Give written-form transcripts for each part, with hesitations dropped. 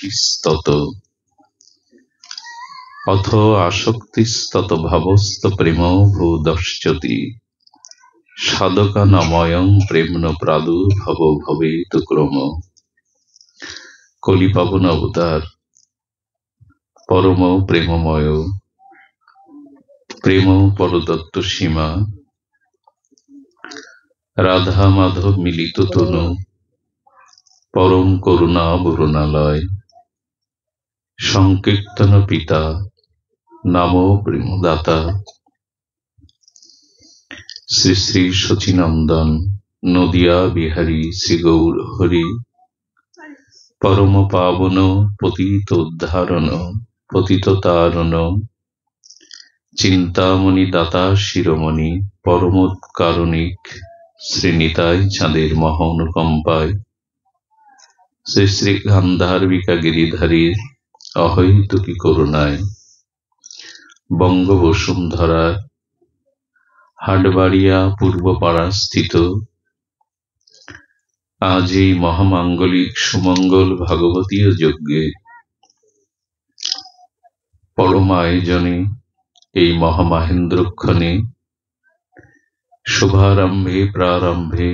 আসক্তিস্তত অথ আসক্তিস্তত ভাবস্ত প্রেম ভূদশ্চতি সাধকানাময়ং প্রেম্ন প্রাদুর্ভব ভবেতু ক্রম। কলিপাবন অবতার পরম প্রেমময়, প্রেম পরদত্ত সীমা, রাধা মাধব মিলিত তনু, পরম করুণা বরুণালয়, সংকীর্তন পিতা নাম প্রেমদাতা, শ্রী শ্রী শচীনন্দন নদিয়া বিহারী শ্রী গৌর হরি। পরম পাবন পতিত উদ্ধারণ পতিত তারণ, চিন্তামণি দাতা শিরোমণি, পরমোৎকারণিক শ্রী নিতাই চাঁদের মহানুকম্পায়, শ্রী শ্রী গান্ধার্বিকা গিরিধারীর অহৈতুকী করুণায়, বঙ্গবসুন্ধরার হাটবাড়িয়া পূর্বপাড়া স্থিত আজ এই মহামাঙ্গলিক সুমঙ্গল ভাগবতীয় যজ্ঞে পরম আয়োজনে এই মহামহেন্দ্রক্ষণে শুভারম্ভে প্রারম্ভে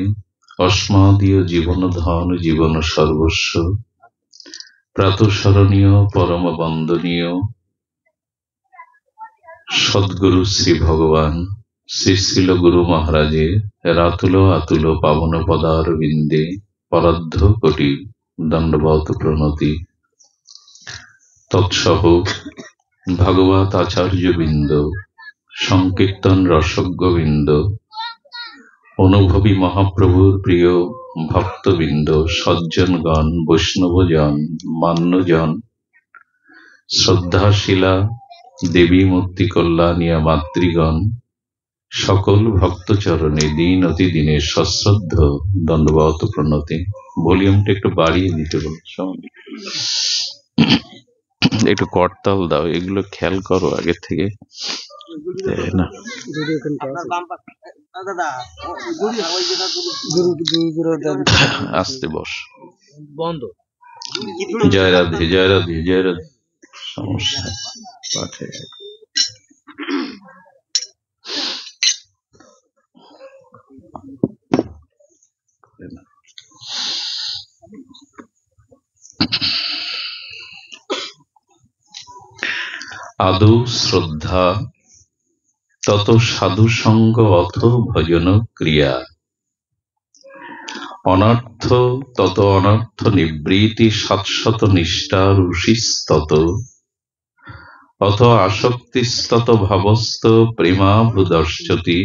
অস্মাদীয় জীবন ধন জীবন সর্বস্ব প্রাতঃস্মরণীয় পরম বন্দনীয় সদ্গুরু শ্রী ভগবান শ্রী শ্রীল গুরু মহারাজের রাতুল আতুল পাবন পদারবিন্দে পরার্ধ কোটি দণ্ডবত প্রণতি। তৎসহ ভাগবত আচার্যবৃন্দ, সংকীর্তন রসজ্ঞবৃন্দ, অনুভবী মহাপ্রভুর প্রিয় ভক্তবৃন্দ, সজ্জনগণ, বৈষ্ণবজন, মান্যজন, শ্রদ্ধাশীলা দেবী মূর্তি কল্যাণিয়া মাতৃগণ, সকল ভক্তচরণে দিন অতি দিনের সশ্রদ্ধ দণ্ডবত প্রণতি। ভলিউমটা একটু বাড়িয়ে দিতে বলছো, একটু করতাল দাও, এগুলো খেয়াল করো আগে থেকে না। আসতে বস, বন্ধ। জয় রাধে জয় রাধে জয় রাধে। সমস্যা পাঠে আদৌ শ্রদ্ধা তত সাধুসঙ্গ অথ ভজন ক্রিয়া, অনর্থ তত অনর্থ নিবৃত্তি শাশ্বত নিষ্ঠা ঋষিস্তত অথ আসক্তিস্তত ভাবস্ত প্রেমাভূদশ্চতি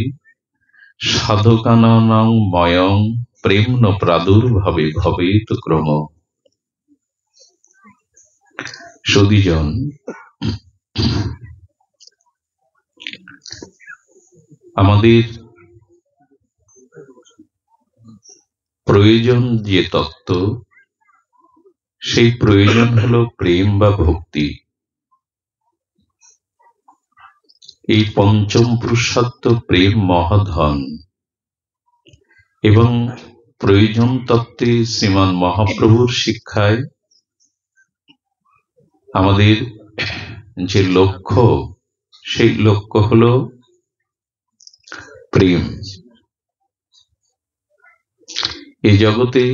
সাধকানাং ময়ং প্রেম্ন প্রাদুর্ভাবে ভবেত ক্রম। সদীজন, আমাদের প্রয়োজন যে তত্ত্ব, সেই প্রয়োজন হলো প্রেম বা ভক্তি। এই পঞ্চম পুরুষার্থ প্রেম মহাধন, এবং প্রয়োজন তত্ত্বে শ্রীমান মহাপ্রভুর শিক্ষায় আমাদের যে লক্ষ্য, সেই লক্ষ্য হলো প্রেম। এই জগতে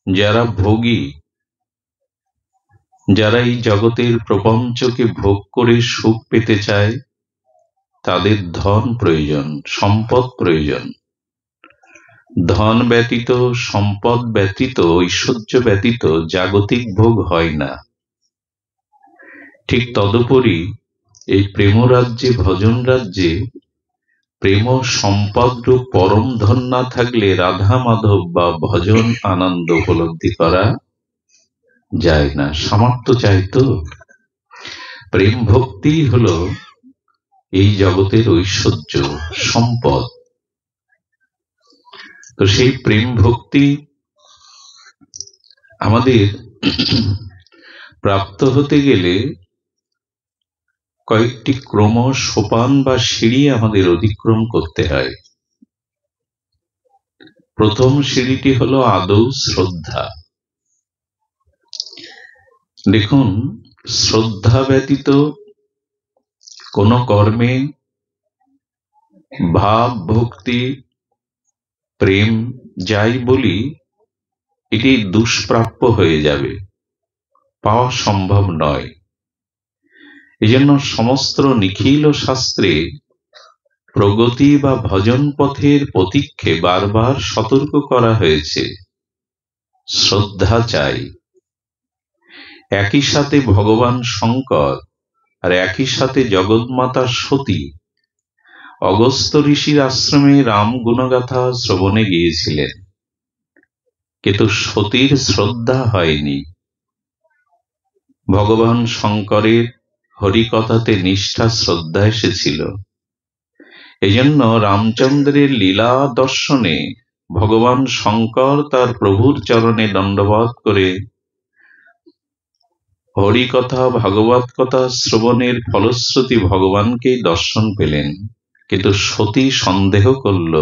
যারা ভোগী, যারা এই জগতের প্রপঞ্চকে ভোগ করে সুখ পেতে চায়, তাদের ধন প্রয়োজন, সম্পদ প্রয়োজন। ধন ব্যতীত, সম্পদ ব্যতীত, ঐশ্বর্য ব্যতীত জাগতিক ভোগ হয় না। ঠিক তদুপরি এই প্রেমরাজ্যে, ভজন রাজ্যে প্রেম সম্পদ রূপ পরম ধন না থাকলে রাধা মাধব বা ভজন আনন্দ উপলব্ধি করা যায় না। সামর্থ্য চাই তো। প্রেম ভক্তি হলো এই জগতের ঐশ্বর্য, সম্পদ। তো সেই প্রেম ভক্তি আমাদের প্রাপ্ত হতে গেলে কয়েকটি ক্রম, সোপান বা সিঁড়ি আমাদের অতিক্রম করতে হয়। প্রথম সিঁড়িটি হলো আদৌ শ্রদ্ধা। দেখুন, শ্রদ্ধা ব্যতীত কোন কর্মে ভাব, ভক্তি, প্রেম যাই বলি, এটি দুষ্প্রাপ্য হয়ে যাবে, পাওয়া সম্ভব নয়। এজন্য সমস্ত নিখিল শাস্ত্রে প্রগতি বা ভজন পথের পথিককে বারবার সতর্ক করা হয়েছে, শ্রদ্ধা চাই। একই সাথে ভগবান শঙ্কর আর একই সাথে জগৎমাতা সতী অগস্ত্য ঋষির আশ্রমে রাম গুণগাথা শ্রবণে গিয়েছিলেন, কিন্তু সতীর শ্রদ্ধা হয়নি। ভগবান শঙ্করের হরিকথাতে নিষ্ঠা, শ্রদ্ধা এসেছিল। এজন্য রামচন্দ্রের লীলা দর্শনে ভগবান শঙ্কর তার প্রভুর চরণে দণ্ডবত করে হরিকথা, ভাগবত কথা শ্রবণের ফলশ্রুতি ভগবানকেই দর্শন পেলেন। কিন্তু সতী সন্দেহ করল,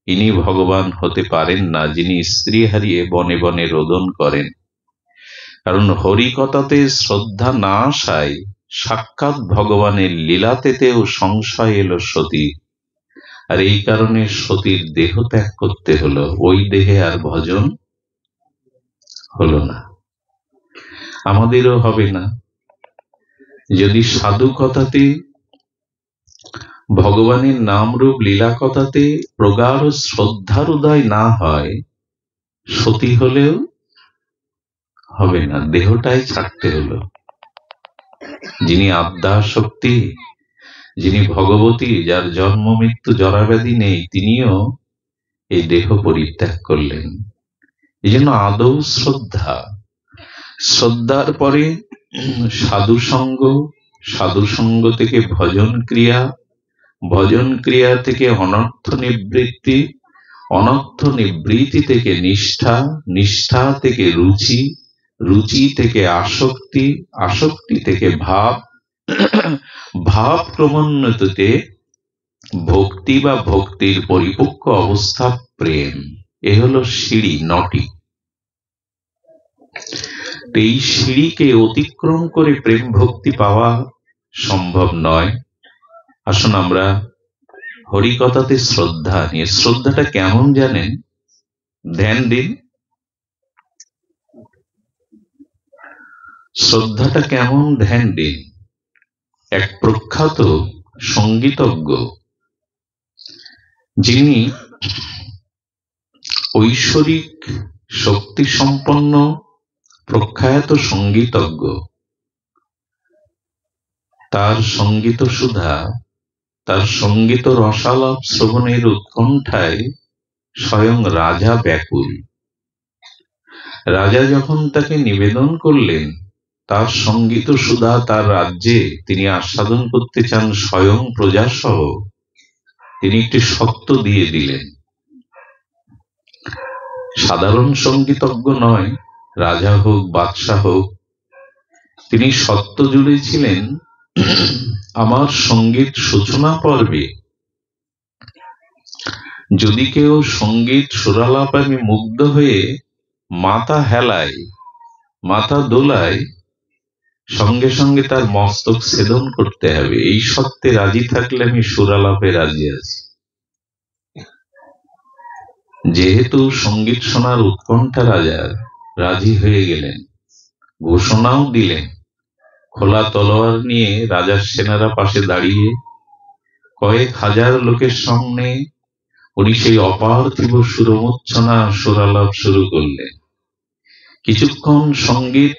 ইনি ভগবান হতে পারেন না, যিনি স্ত্রী হারিয়ে বনে বনে রোদন করেন। কারণ হরিকথাতে শ্রদ্ধা না আসায় সাক্ষাৎ ভগবানের লীলাতেও সংশয় এলো সতী। আর এই কারণে সতীর দেহ ত্যাগ করতে হলো, ওই দেহে আর ভজন হলো না। আমাদেরও হবে না যদি সাধু কথাতে, ভগবানের নাম রূপ লীলা কথাতে প্রগাঢ় শ্রদ্ধার উদয় না হয়। সতী হলেও হবে না, দেহটাই ছাড়তে হলো। যিনি আদ্যা শক্তি, যিনি ভগবতী, যার জন্ম মৃত্যু জরাব্যাধি নেই, তিনিও এই দেহ পরিত্যাগ করলেন। এই জন্য আদৌ শ্রদ্ধা, শ্রদ্ধার পরে সাধু সঙ্গ, সাধু সঙ্গ থেকে ভজন ক্রিয়া, ভজন ক্রিয়া থেকে অনর্থ নিবৃত্তি, অনর্থ নিবৃত্তি থেকে নিষ্ঠা, নিষ্ঠা থেকে রুচি, রুচি থেকে আসক্তি, আসক্তি থেকে ভাব, ভাব ক্রমোন্নতিতে ভক্তি বা ভক্তির পরিপক্ক অবস্থা প্রেম। এ হলো সিঁড়ি, নটি। এই সিঁড়িকে অতিক্রম করে প্রেম ভক্তি পাওয়া সম্ভব নয়। আসুন আমরা হরিকথাতে শ্রদ্ধা নিয়ে, শ্রদ্ধাটা কেমন জানেন? ধ্যান দিন, শ্রদ্ধাটা কেমন ধ্যান দিন। এক প্রখ্যাত সঙ্গীতজ্ঞ, যিনি ঐশ্বরিক শক্তি সম্পন্ন প্রখ্যাত সঙ্গীতজ্ঞ, তার সঙ্গীত সুধা, তার সঙ্গীত রসালাপ শ্রবণের উৎকণ্ঠায় স্বয়ং রাজা ব্যাকুল। রাজা যখন তাকে নিবেদন করলেন তার সঙ্গীত সুধা তার রাজ্যে তিনি আস্বাদন করতে চান স্বয়ং প্রজা সহ, তিনি একটি শর্ত দিয়ে দিলেন। সাধারণ সঙ্গীতজ্ঞ নয়, রাজা হোক বাদশাহ হোক, তিনি শর্ত জুড়েছিলেন, আমার সঙ্গীত সূচনা পর্বে যদি কেউ সঙ্গীত সুরালাপ আমি মুগ্ধ হয়ে মাথা হেলায়, মাথা দোলায়, সঙ্গে সঙ্গে তার মস্তক ছেদন করতে হবে। এই শর্তে রাজি থাকলে আমি সুরালাপে রাজি আছি। যেহেতু সঙ্গীত শোনার উৎকণ্ঠা রাজার, রাজি হয়ে গেলেন, ঘোষণাও দিলেন। খোলা তলোয়ার নিয়ে রাজার সেনারা পাশে দাঁড়িয়ে কয়েক হাজার লোকের সামনে উনি সেই অপার্থিব সুরমূর্ছনা সুরালাপ শুরু করলেন। কিছুক্ষণ সঙ্গীত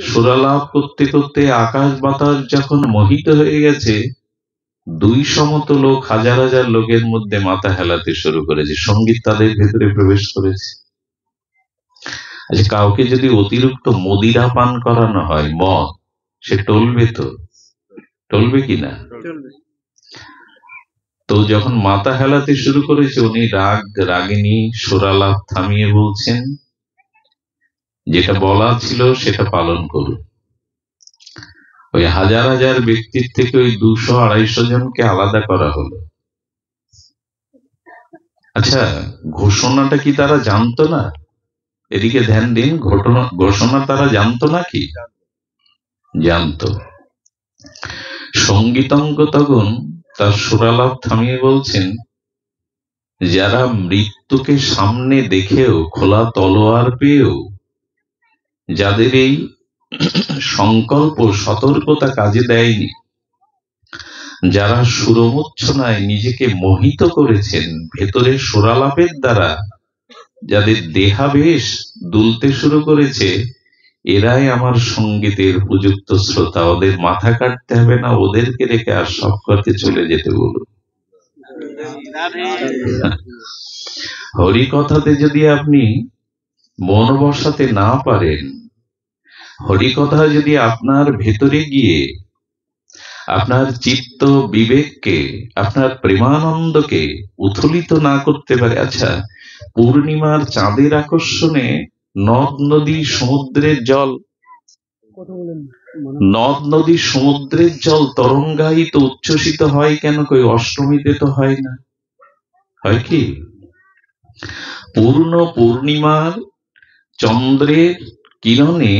সুরালাপ করতে করতে আকাশ বাতাস যখন মোহিত হয়ে গেছে, দুই সমত লোক হাজার হাজার লোকের মধ্যে মাথা হেলাতে শুরু করেছে, সঙ্গীত তাদের ভেতরে প্রবেশ করেছে। আচ্ছা, কাউকে যদি অতিরিক্ত মদিরা পান করানো হয়, মদ, সে টলবে তো? টলবে কিনা? তো যখন মাথা হেলাতে শুরু করেছে, উনি রাগিনী সুরালাপ থামিয়ে বলছেন, যেটা বলা ছিল সেটা পালন করুন। ওই হাজার হাজার ব্যক্তির থেকে ওই 200-250 জনকে আলাদা করা হলো। আচ্ছা, ঘোষণাটা কি তারা জানতো না? এদিকে ধ্যান দিন, ঘোষণা তারা জানতো না কি? জানতো। সঙ্গীতজ্ঞ তখন তার সুরালাপ থামিয়ে বলছেন, যারা মৃত্যুকে সামনে দেখেও, খোলা তলোয়ার পেয়েও, যাদের এই সংকল্প সতর্কতা কাজে দেয়নি, যারা সুরমূর্ছনায় নিজেকে মোহিত করেছেন ভেতরে সুরালাপের দ্বারা, যাদের দেহাবেশ দুলতে শুরু করেছে, এরাই আমার সঙ্গীতের উপযুক্ত শ্রোতা। ওদের মাথা কাটতে হবে না, ওদেরকে রেখে আর সব করতে চলে যেতে বলুন। হরি কথাতে যদি আপনি মন বসাতে না পারেন, হরি কথা যদি আপনার ভেতরে গিয়ে আপনার চিত্ত বিবেককে, আপনার প্রেমানন্দকে উথলিত না করতে পারে। আচ্ছা, পূর্ণিমার চাঁদের আকর্ষণে নদ নদী সমুদ্রের জল, নদ নদী সমুদ্রের জল তরঙ্গায়িত উচ্ছ্বসিত হয় কেন? কই অষ্টমীতে তো হয় না। হয় কি? পূর্ণ পূর্ণিমার চন্দ্রের কিরণে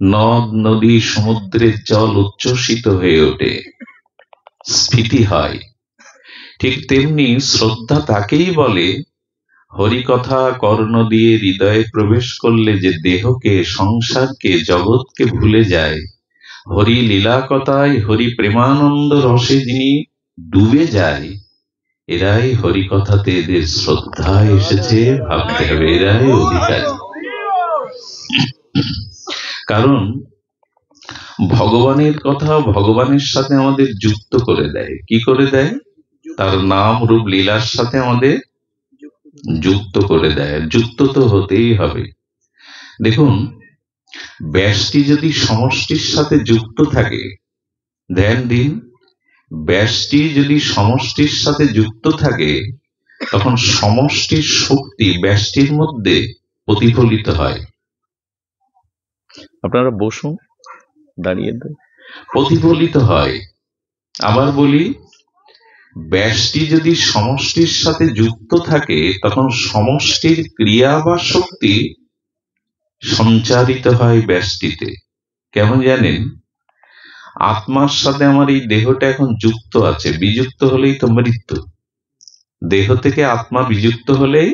নদ নদী সমুদ্রের জল উচ্ছ্বসিত হয়ে ওঠে, স্ফীতি হয়। ঠিক তেমনি শ্রদ্ধা তাকেই বলে, হরিকথা কর্ণ দিয়ে হৃদয়ে প্রবেশ করলে যে দেহকে, সংসারকে, জগৎকে ভুলে যায়, হরি লীলা কথায়, হরি প্রেমানন্দ রসে যিনি ডুবে যায়, এরাই হরিকথাতে এদের শ্রদ্ধা এসেছে, ভাবতে হবে এরাই অধিকারী। কারণ ভগবানের কথা ভগবানের সাথে আমাদের যুক্ত করে দেয়। কি করে দেয়? তার নাম রূপ লীলার সাথে আমাদের যুক্ত করে দেয়। যুক্ত তো হতেই হবে। দেখুন, ব্যষ্টি যদি সমষ্টির সাথে যুক্ত থাকে, ধ্যান দিন, ব্যষ্টি যদি সমষ্টির সাথে যুক্ত থাকে, তখন সমষ্টির শক্তি ব্যষ্টির মধ্যে প্রতিফলিত হয়। আপনারা বসুন, দাঁড়িয়ে প্রতিফলিত হয়। আবার বলি, ব্যষ্টি যদি সমষ্টির সাথে যুক্ত থাকে, তখন সমষ্টির ক্রিয়া বা শক্তি সঞ্চারিত হয় ব্যষ্টিতে। কেমন জানেন? আত্মার সাথে আমার এই দেহটা এখন যুক্ত আছে, বিযুক্ত হলেই তো মৃত্যু। দেহ থেকে আত্মা বিযুক্ত হলেই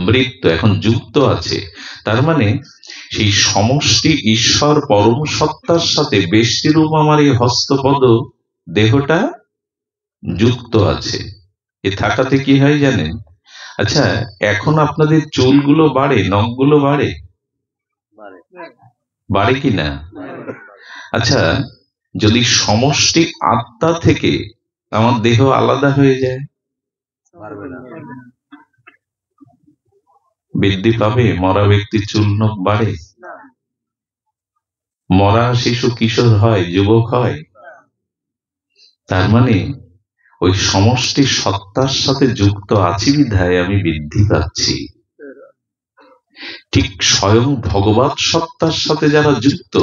মৃত্যু, এখন যুক্ত আছে। তার মানে সেই সমষ্টি ঈশ্বর পরম সত্তার সাথে ব্যষ্টিরূপ আমার এই হস্তপদ দেহটা যুক্ত আছে। এ থাকাতে কি হয় জানেন? আচ্ছা, এখন আপনাদের চুলগুলো বাড়ে, নখগুলো বাড়ে, বাড়ে কিনা? আচ্ছা, যদি সমষ্টি আত্মা থেকে আমার দেহ আলাদা হয়ে যায়, বৃদ্ধি পাবে? মরা ব্যক্তির চুল নখ বাড়ে? মরা শিশু কিশোর হয়, যুবক হয়? তার মানে ওই সমষ্টি সত্তার সাথে যুক্ত আছি বিধায় আমি বৃদ্ধি পাচ্ছি। ঠিক স্বয়ং ভগবৎ সত্তার সাথে যারা যুক্ত,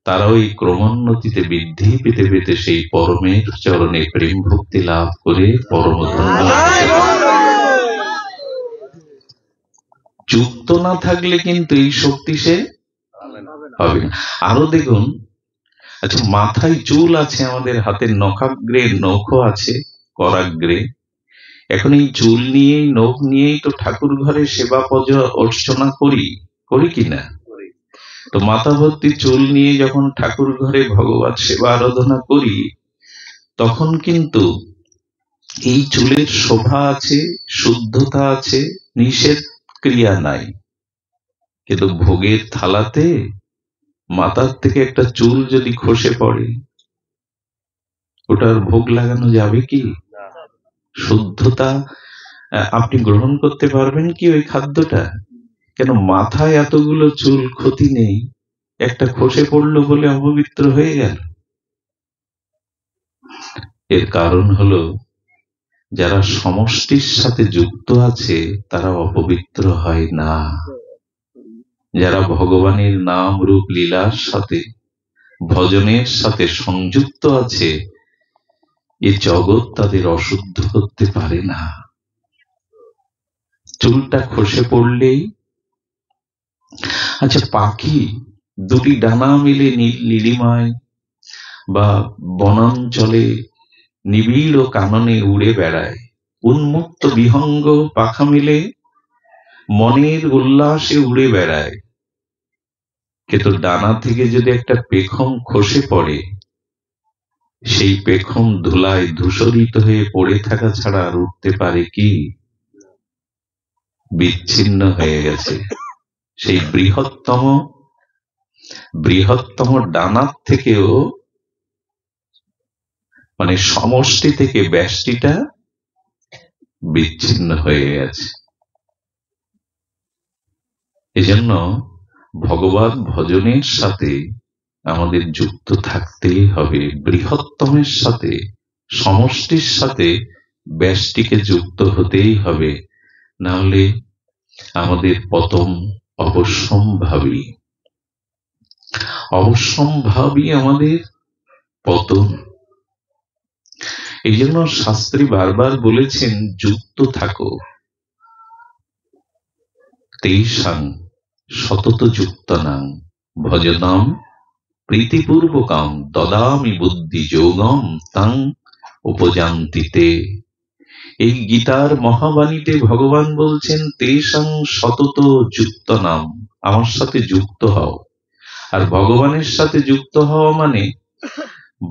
তারা ওই ক্রমোন্নতিতে বৃদ্ধি পেতে পেতে সেই পরমের চরণে প্রেম ভক্তি লাভ করে পরম ধন্য। যুক্ত না থাকলে কিন্তু এই শক্তি সে হবে না। আরো দেখুন, আচ্ছা, মাথায় চুল আছে, আমাদের হাতের নখাগ্রে নখও আছে, করাগ্রে। এখন এই চুল নিয়েই, নখ নিয়েই তো ঠাকুর ঘরে সেবা পূজা অর্চনা করি কিনা? তো মাথা ভর্তি চুল নিয়ে যখন ঠাকুর ঘরে ভগবত সেবা আরাধনা করি, তখন কিন্তু এই চুলের শোভা আছে, শুদ্ধতা আছে, নিষেধ ক্রিয়া নাই। কিন্তু ভোগের থালাতে মাথার থেকে একটা চুল যদি খসে পড়ে, ওটার ভোগ লাগানো যাবে কি? শুদ্ধতা আপনি গ্রহণ করতে পারবেন কি ওই খাদ্যটা? কেন মাথায় এতগুলো চুল, ক্ষতি নেই, একটা খসে পড়লো বলে অপবিত্র হয়ে গেল? এর কারণ হলো, যারা সমষ্টির সাথে যুক্ত আছে তারা অপবিত্র হয় না। যারা ভগবানের নাম রূপ লীলার সাথে, ভজনের সাথে সংযুক্ত আছে, এ জগৎ তাদের অশুদ্ধ করতে পারে না। চুলটা খসে পড়লেই, আচ্ছা, পাখি দুটি ডানা মিলে নীল নীলিমায় বা বনাঞ্চলে নিবিড় ও কাননে উড়ে বেড়ায়। উন্মুক্ত বিহঙ্গ পাখা মিলে মনের উল্লাসে উড়ে বেড়ায়। কিন্তু ডানা থেকে যদি একটা পেখম খসে পড়ে, সেই পেখম ধুলায় ধূসরিত হয়ে পড়ে থাকা ছাড়া আর উঠতে পারে কি? বিচ্ছিন্ন হয়ে গেছে। সেই বৃহত্তম ডানার থেকেও মানে সমষ্টি থেকে ব্যষ্টিটা বিচ্ছিন্ন হয়ে গেছে। এজন্য ভগবত ভজনের সাথে আমাদের যুক্ত থাকতেই হবে। বৃহত্তমের সাথে, সমষ্টির সাথে ব্যষ্টিকে যুক্ত হতেই হবে, না হলে আমাদের পতন অবশ্যম্ভাবী। অবশ্যম্ভাবী আমাদের পতন। এই জন্য শাস্ত্রী বারবার বলেছেন, যুক্ত থাকো। তেষাং সতত যুক্তানাং ভজনাম প্রীতিপূর্বকং দদামি বুদ্ধি যোগম তাং উপজান্তিতে। এই গীতার মহাবাণীতে ভগবান বলছেন, তেষাং সতত যুক্তানাম, আমার সাথে যুক্ত হও। আর ভগবানের সাথে যুক্ত হওয়া মানে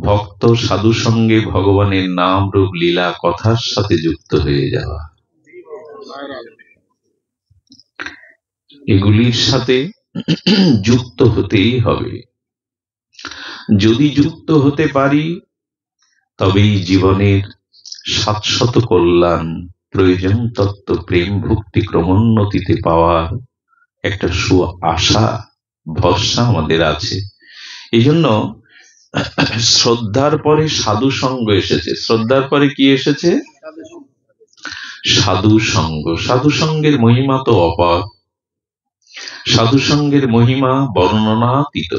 ভক্ত সাধু সঙ্গে ভগবানের নাম রূপ লীলা কথার সাথে যুক্ত হয়ে যাওয়া। এগুলির সাথে যুক্ত হতেই হবে। যদি যুক্ত হতে পারি, তবেই জীবনের শাশ্বত কল্যাণ, প্রয়োজন তত্ত্ব প্রেম ভক্তি ক্রমোন্নতিতে পাওয়ার একটা আশা ভরসা আমাদের আছে। এই জন্য শ্রদ্ধার পরে সাধু সঙ্গ এসেছে। শ্রদ্ধার পরে কি এসেছে? সাধু সঙ্গ। সাধু সঙ্গের মহিমা তো অপার। সাধু সঙ্গের মহিমা বর্ণনাতীত।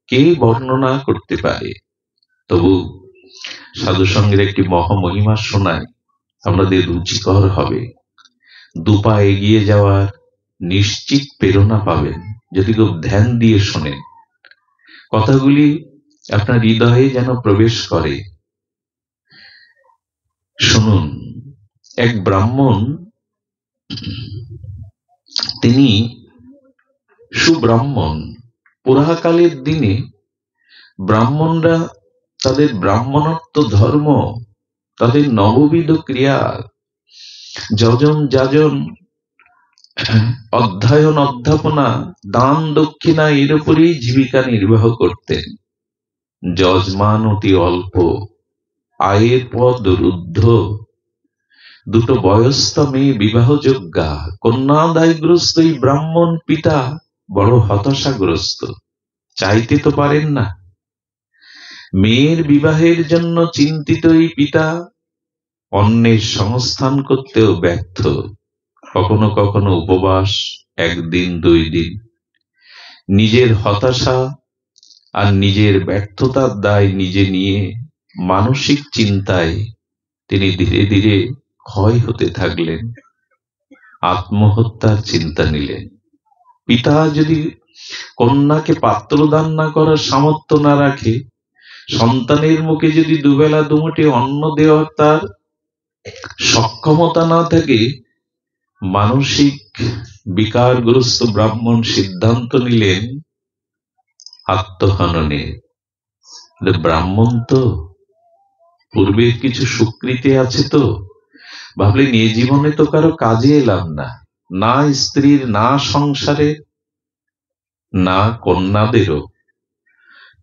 কে বর্ণনা করতে পারে? তবু সাধু সঙ্গের একটি মহামহিমা শোনায়, আমাদের রুচিকর হবে। দুপা এগিয়ে যাওয়ার নিশ্চিত প্রেরণা পাবেন যদি খুব ধ্যান দিয়ে শোনেন। কথাগুলি আপনার হৃদয়ে যেন প্রবেশ করে। শুনুন, এক ব্রাহ্মণ, তিনি সুব্রাহ্মণ। পুরাকালের দিনে ব্রাহ্মণরা তাদের ব্রাহ্মণত্ব ধর্ম, তাদের নববিধ ক্রিয়া, যজন যাজন, অধ্যয়ন অধ্যাপনা, দান দক্ষিণা, এর উপরেই জীবিকা নির্বাহ করতেন। যজমান অতি অল্প, আয়ের পথ রুদ্ধ, দুটো বয়স্ক মেয়ে বিবাহযোগ্যা, কন্যাদায়গ্রস্ত এই ব্রাহ্মণ পিতা বড় হতাশাগ্রস্ত। চাইতে তো পারেন না। মেয়ের বিবাহের জন্য চিন্তিত এই পিতা অন্যের সংস্থান করতেও ব্যর্থ। কখনো কখনো উপবাস, একদিন দুই দিন। নিজের হতাশা আর নিজের ব্যর্থতার দায় নিজে নিয়ে মানসিক চিন্তায় তিনি ধীরে ধীরে ক্ষয় হতে থাকলেন। আত্মহত্যার চিন্তা নিলেন। পিতা যদি কন্যাকে পাত্রদান না করার সামর্থ্য না রাখে, সন্তানের মুখে যদি দুবেলা দুমুঠি অন্ন দেওয়ার তার সক্ষমতা না থাকে, মানসিক বিকারগ্রস্ত ব্রাহ্মণ সিদ্ধান্ত নিলেন আত্মহননে। ব্রাহ্মণ তো, পূর্বের কিছু সুকৃতি আছে তো, ভাবলেন এ জীবনে তো কারো কাজে এলাম না, না স্ত্রীর, না সংসারে, না কন্যাদেরও।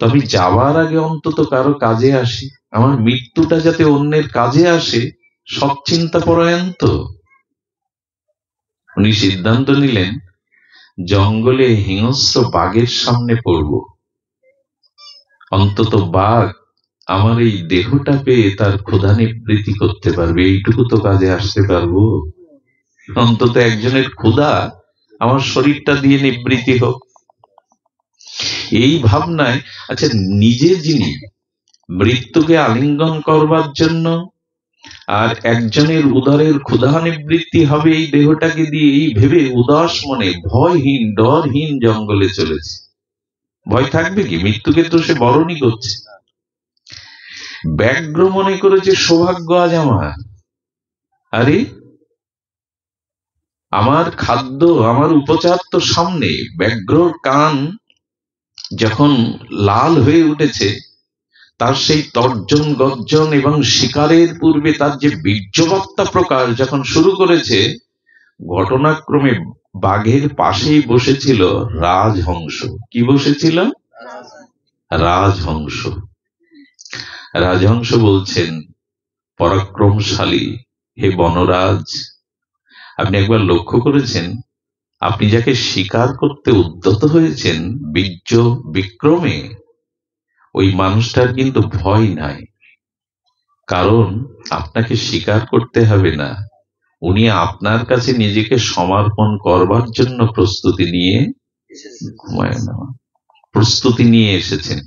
তবে যাওয়ার আগে অন্তত কারো কাজে আসি, আমার মৃত্যুটা যাতে অন্যের কাজে আসে, সব চিন্তা পরায়ণ তো। উনি সিদ্ধান্ত নিলেন জঙ্গলে হিংস্র বাঘের সামনে পড়ব। অন্তত বাঘ আমার এই দেহটা পেয়ে তার ক্ষুধা নিবৃত্তি করতে পারবে, এইটুকু তো কাজে আসতে পারবো। অন্তত একজনের ক্ষুধা আমার শরীরটা দিয়ে নিবৃত্তি হোক, এই ভাবনায়। আচ্ছা, নিজে যিনি মৃত্যুকে আলিঙ্গন করবার জন্য আর একজনের উদরের ক্ষুধা নিবৃত্তি হবে এই দেহটাকে দিয়ে, এই ভেবে উদাস মনে, ভয়হীন ডরহীন জঙ্গলে চলেছে। ভয় থাকবে কি? মৃত্যুকে তো সে বরণই করছে। ব্যাঘ্র মনে করেছে সৌভাগ্য আজ আমার। আরে আমার খাদ্য, আমার উপচার তো সামনে। ব্যাঘ্রর কান যখন লাল হয়ে উঠেছে, তার সেই তর্জন গর্জন এবং শিকারের পূর্বে তার যে বীর্যবত্তা প্রকাশ যখন শুরু করেছে, ঘটনাক্রমে বাঘের পাশেই বসেছিল রাজহংস। কি বসেছিল? রাজহংস। রাজহংস বলছেন, পরাক্রমশালী হে বনরাজ, আপনি একবার লক্ষ্য করেছেন, আপনি যাকে শিকার করতে উদ্যত হয়েছেন বীর্য বিক্রমে, ওই মানুষটার কিন্তু ভয় নাই। কারণ আপনাকে স্বীকার করতে হবে না, উনি আপনার কাছে নিজেকে সমর্পণ করবার জন্য প্রস্তুতি নিয়ে প্রস্তুতি নিয়ে এসেছেন।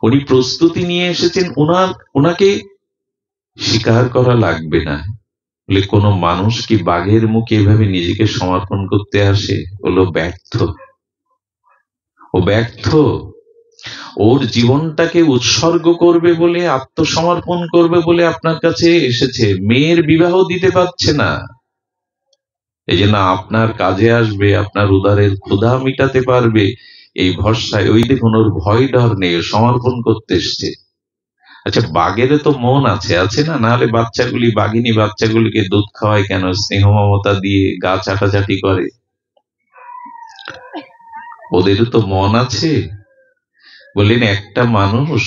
উনি প্রস্তুতি নিয়ে এসেছেন, ওনাকে স্বীকার করা লাগবে না। বলে কোনো মানুষ কি বাঘের মুখে এভাবে নিজেকে সমর্পণ করতে আসে? হলো ব্যর্থ। ও ব্যর্থ। ওর জীবনটাকে উৎসর্গ করবে বলে, আত্মসমর্পণ করবে বলে আপনার কাছে এসেছে। মেয়ের বিবাহ দিতে পারছে না, এই যে না আপনার কাজে আসবে, আপনার উদারের ক্ষুধা মিটাতে পারবে, এই ভরসায়। ওই দেখুন, ওর ভয় ডর নেই, সমর্পণ করতে এসছে। আচ্ছা, বাঘেরও তো মন আছে, আছে না? নাহলে বাচ্চাগুলি, বাঘিনী বাচ্চাগুলিকে দুধ খাওয়ায় কেন? স্নেহ মমতা দিয়ে গা চাটাচাটি করে। ওদেরও তো মন আছে। বললেন, একটা মানুষ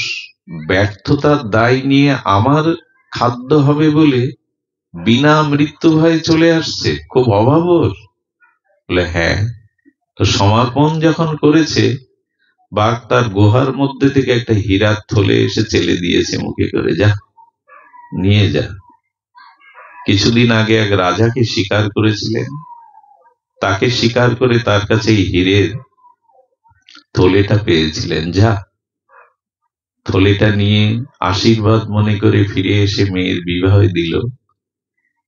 ব্যর্থতার দায় নিয়ে আমার খাদ্য হবে বলে বিনা মৃত্যু ভয়ে চলে আসছে, খুব অভাব ওর। বলে হ্যাঁ, তো সমর্পণ যখন করেছে, বাঘ তার গুহার মধ্যে থেকে একটা হীরার থলে এসে চেলে দিয়েছে মুখে করে, যা নিয়ে যা। কিছুদিন আগে এক রাজাকে শিকার করেছিলেন, তাকে শিকার করে তার কাছে এই হীরের থলেটা পেয়েছিলেন, যা থলেটা নিয়ে আশীর্বাদ মনে করে ফিরে এসে মেয়ের বিবাহ দিল।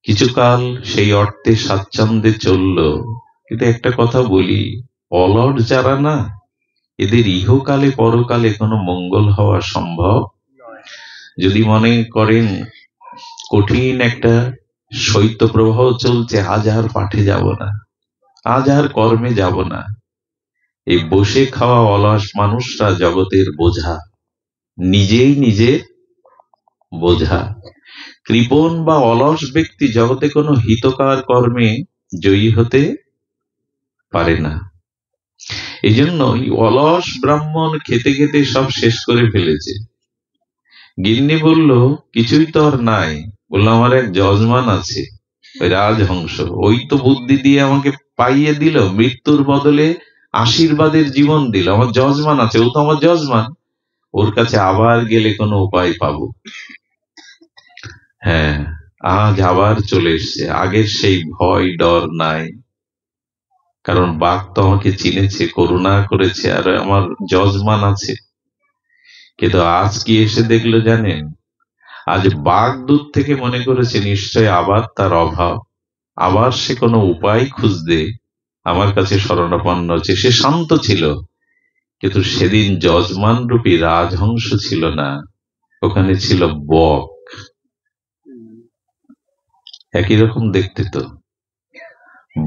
কিছুকাল সেই অর্থে স্বাচ্ছন্দ্যে চলল। কিন্তু একটা কথা বলি, অলট যারা না, এদের ইহকালে পরকালে কোনো মঙ্গল হওয়া সম্ভব। যদি মনে করেন কঠিন একটা শৈত্যপ্রবাহ চলছে, আজ আর পাঠে যাব না, আজ আর কর্মে যাব না, এই বসে খাওয়া অলস মানুষরা জগতের বোঝা, নিজেই নিজে বোঝা। কৃপণ বা অলস ব্যক্তি জগতে কোনো হিতকার কর্মে জয়ী হতে পারে না। এই জন্য অলস ব্রাহ্মণ খেতে খেতে সব শেষ করে ফেলেছে। গিন্নি বলল, কিছুই তো আর নাই। বললো, আমার এক যজমান আছে, ওই রাজহংস, ওই তো বুদ্ধি দিয়ে আমাকে পাইয়ে দিল, মৃত্যুর বদলে আশীর্বাদের জীবন দিল। আমার যজমান আছে, ও তো আমার যজমান, ওর কাছে আবার গেলে কোনো উপায় পাবো। হ্যাঁ, আজ আবার চলে এসছে, আগের সেই ভয় ডর নাই। কারণ বাঘ তো আমাকে চিনেছে, করুণা করেছে, আর আমার যজমান আছে। কিন্তু আজ কি এসে দেখলো জানেন? আজ বাঘ দূর থেকে মনে করেছে নিশ্চয় আবার তার অভাব, আবার সে কোনো উপায় খুঁজতে আমার কাছে শরণাপন্ন হচ্ছে। সে শান্ত ছিল, কিন্তু সেদিন যজমান রূপী রাজহংস ছিল না, ওখানে ছিল বক। একই রকম দেখতে তো।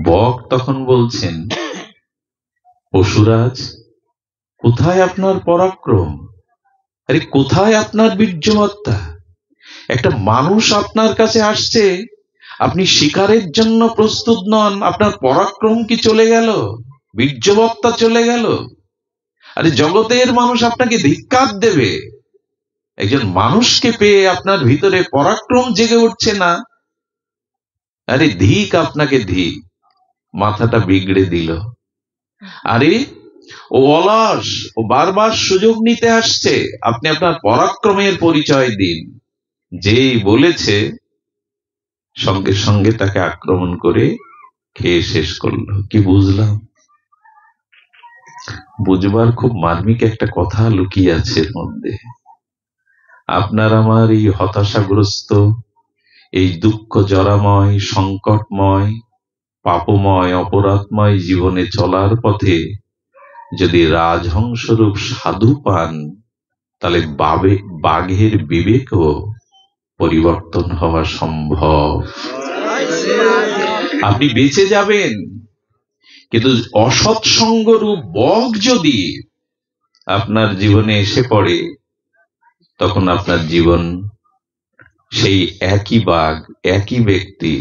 বক তখন বলছেন, পশুরাজ, কোথায় আপনার পরাক্রম? আরে কোথায় আপনার বীর্যমত্তা? একটা মানুষ আপনার কাছে আসছে, আপনি শিকারের জন্য প্রস্তুত নন, আপনার পরাক্রম কি চলে গেল? বীর্যবত্তা চলে গেল? আরে জগতের মানুষ আপনাকে ধিক্কার দেবে। একজন মানুষকে পেয়ে আপনার ভিতরে পরাক্রম জেগে উঠছে না। আরে ধিক আপনাকে, ধিক, মাথাটা বিগড়ে দিল। আরে ও অলস, ও বারবার সুযোগ নিতে আসছে, আপনি আপনার পরাক্রমের পরিচয় দিন। যেই বলেছে, সঙ্গে সঙ্গে তাকে আক্রমণ করে খেয়ে শেষ করলো। কি বুঝলাম? বুঝবার খুব মার্মিক একটা কথা লুকিয়ে আছে এর মধ্যে। আপনার আমার এই হতাশাগ্রস্ত, এই দুঃখ জরাময়, সংকটময়, পাপময়, অপরাধময় জীবনে চলার পথে যদি রাজহংসরূপ সাধু পান, তাহলে বাঘের বিবেকও পরিবর্তন হওয়া সম্ভব। আপনি বেঁচে যাবেন, কিন্তু অসৎসঙ্গরূপ বক যদি আপনার জীবনে এসে পড়ে, তখন আপনার জীবন সেই একই বাঘ, একই ব্যক্তি,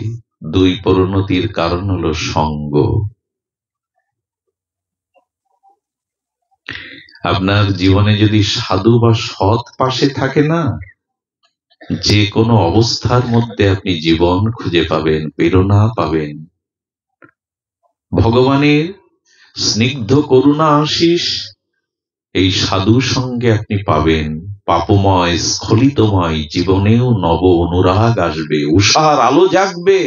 দুই পরিণতির কারণ হলো সঙ্গ। আপনার জীবনে যদি সাধু বা সৎ পাশে থাকে না, যে কোনো অবস্থার মধ্যে আপনি জীবন খুঁজে পাবেন, প্রেরণা পাবেন। ভগবানের স্নিগ্ধ করুণা আশিস এই সাধু সঙ্গে আপনি পাবেন। পাপময় স্খলিতময় জীবনেও নব অনুরাগ আসবে, উষার আলো জাগবে।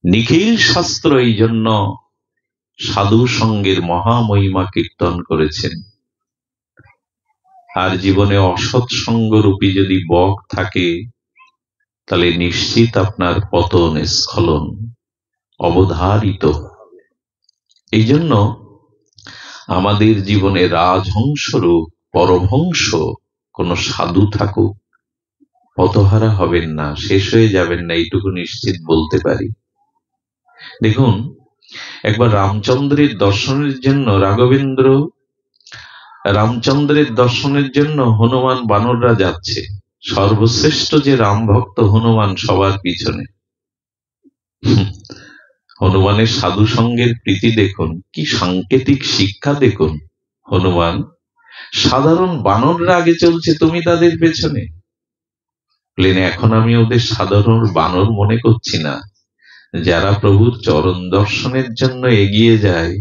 নিখিল শাস্ত্র এই জন্য সাধু সঙ্গের মহামহিমা কীর্তন করেছেন। আর জীবনে অসৎসঙ্গরূপী যদি বক থাকে, তাহলে নিশ্চিত আপনার পতন, স্খলন অবধারিত। এই জন্য আমাদের জীবনে রাজহংসরূপ পরমহংস কোন সাধু থাকুক, পথহারা হবেন না, শেষ হয়ে যাবেন না, এইটুকু নিশ্চিত বলতে পারি। দেখুন, একবার রামচন্দ্রের দর্শনের জন্য রামচন্দ্রের দর্শনের জন্য হনুমান বানররা যাচ্ছে। সর্বশ্রেষ্ঠ যে রাম ভক্ত হনুমান সবার পিছনে। হনুমানের সাধু সঙ্গের প্রীতি দেখুন, কি সাংকেতিক শিক্ষা দেখুন। হনুমান, সাধারণ বানররা আগে চলছে, তুমি তাদের পেছনে। বললেন, এখন আমি ওদের সাধারণ বানর মনে করছি না, যারা প্রভুর চরণ দর্শনের জন্য এগিয়ে যায়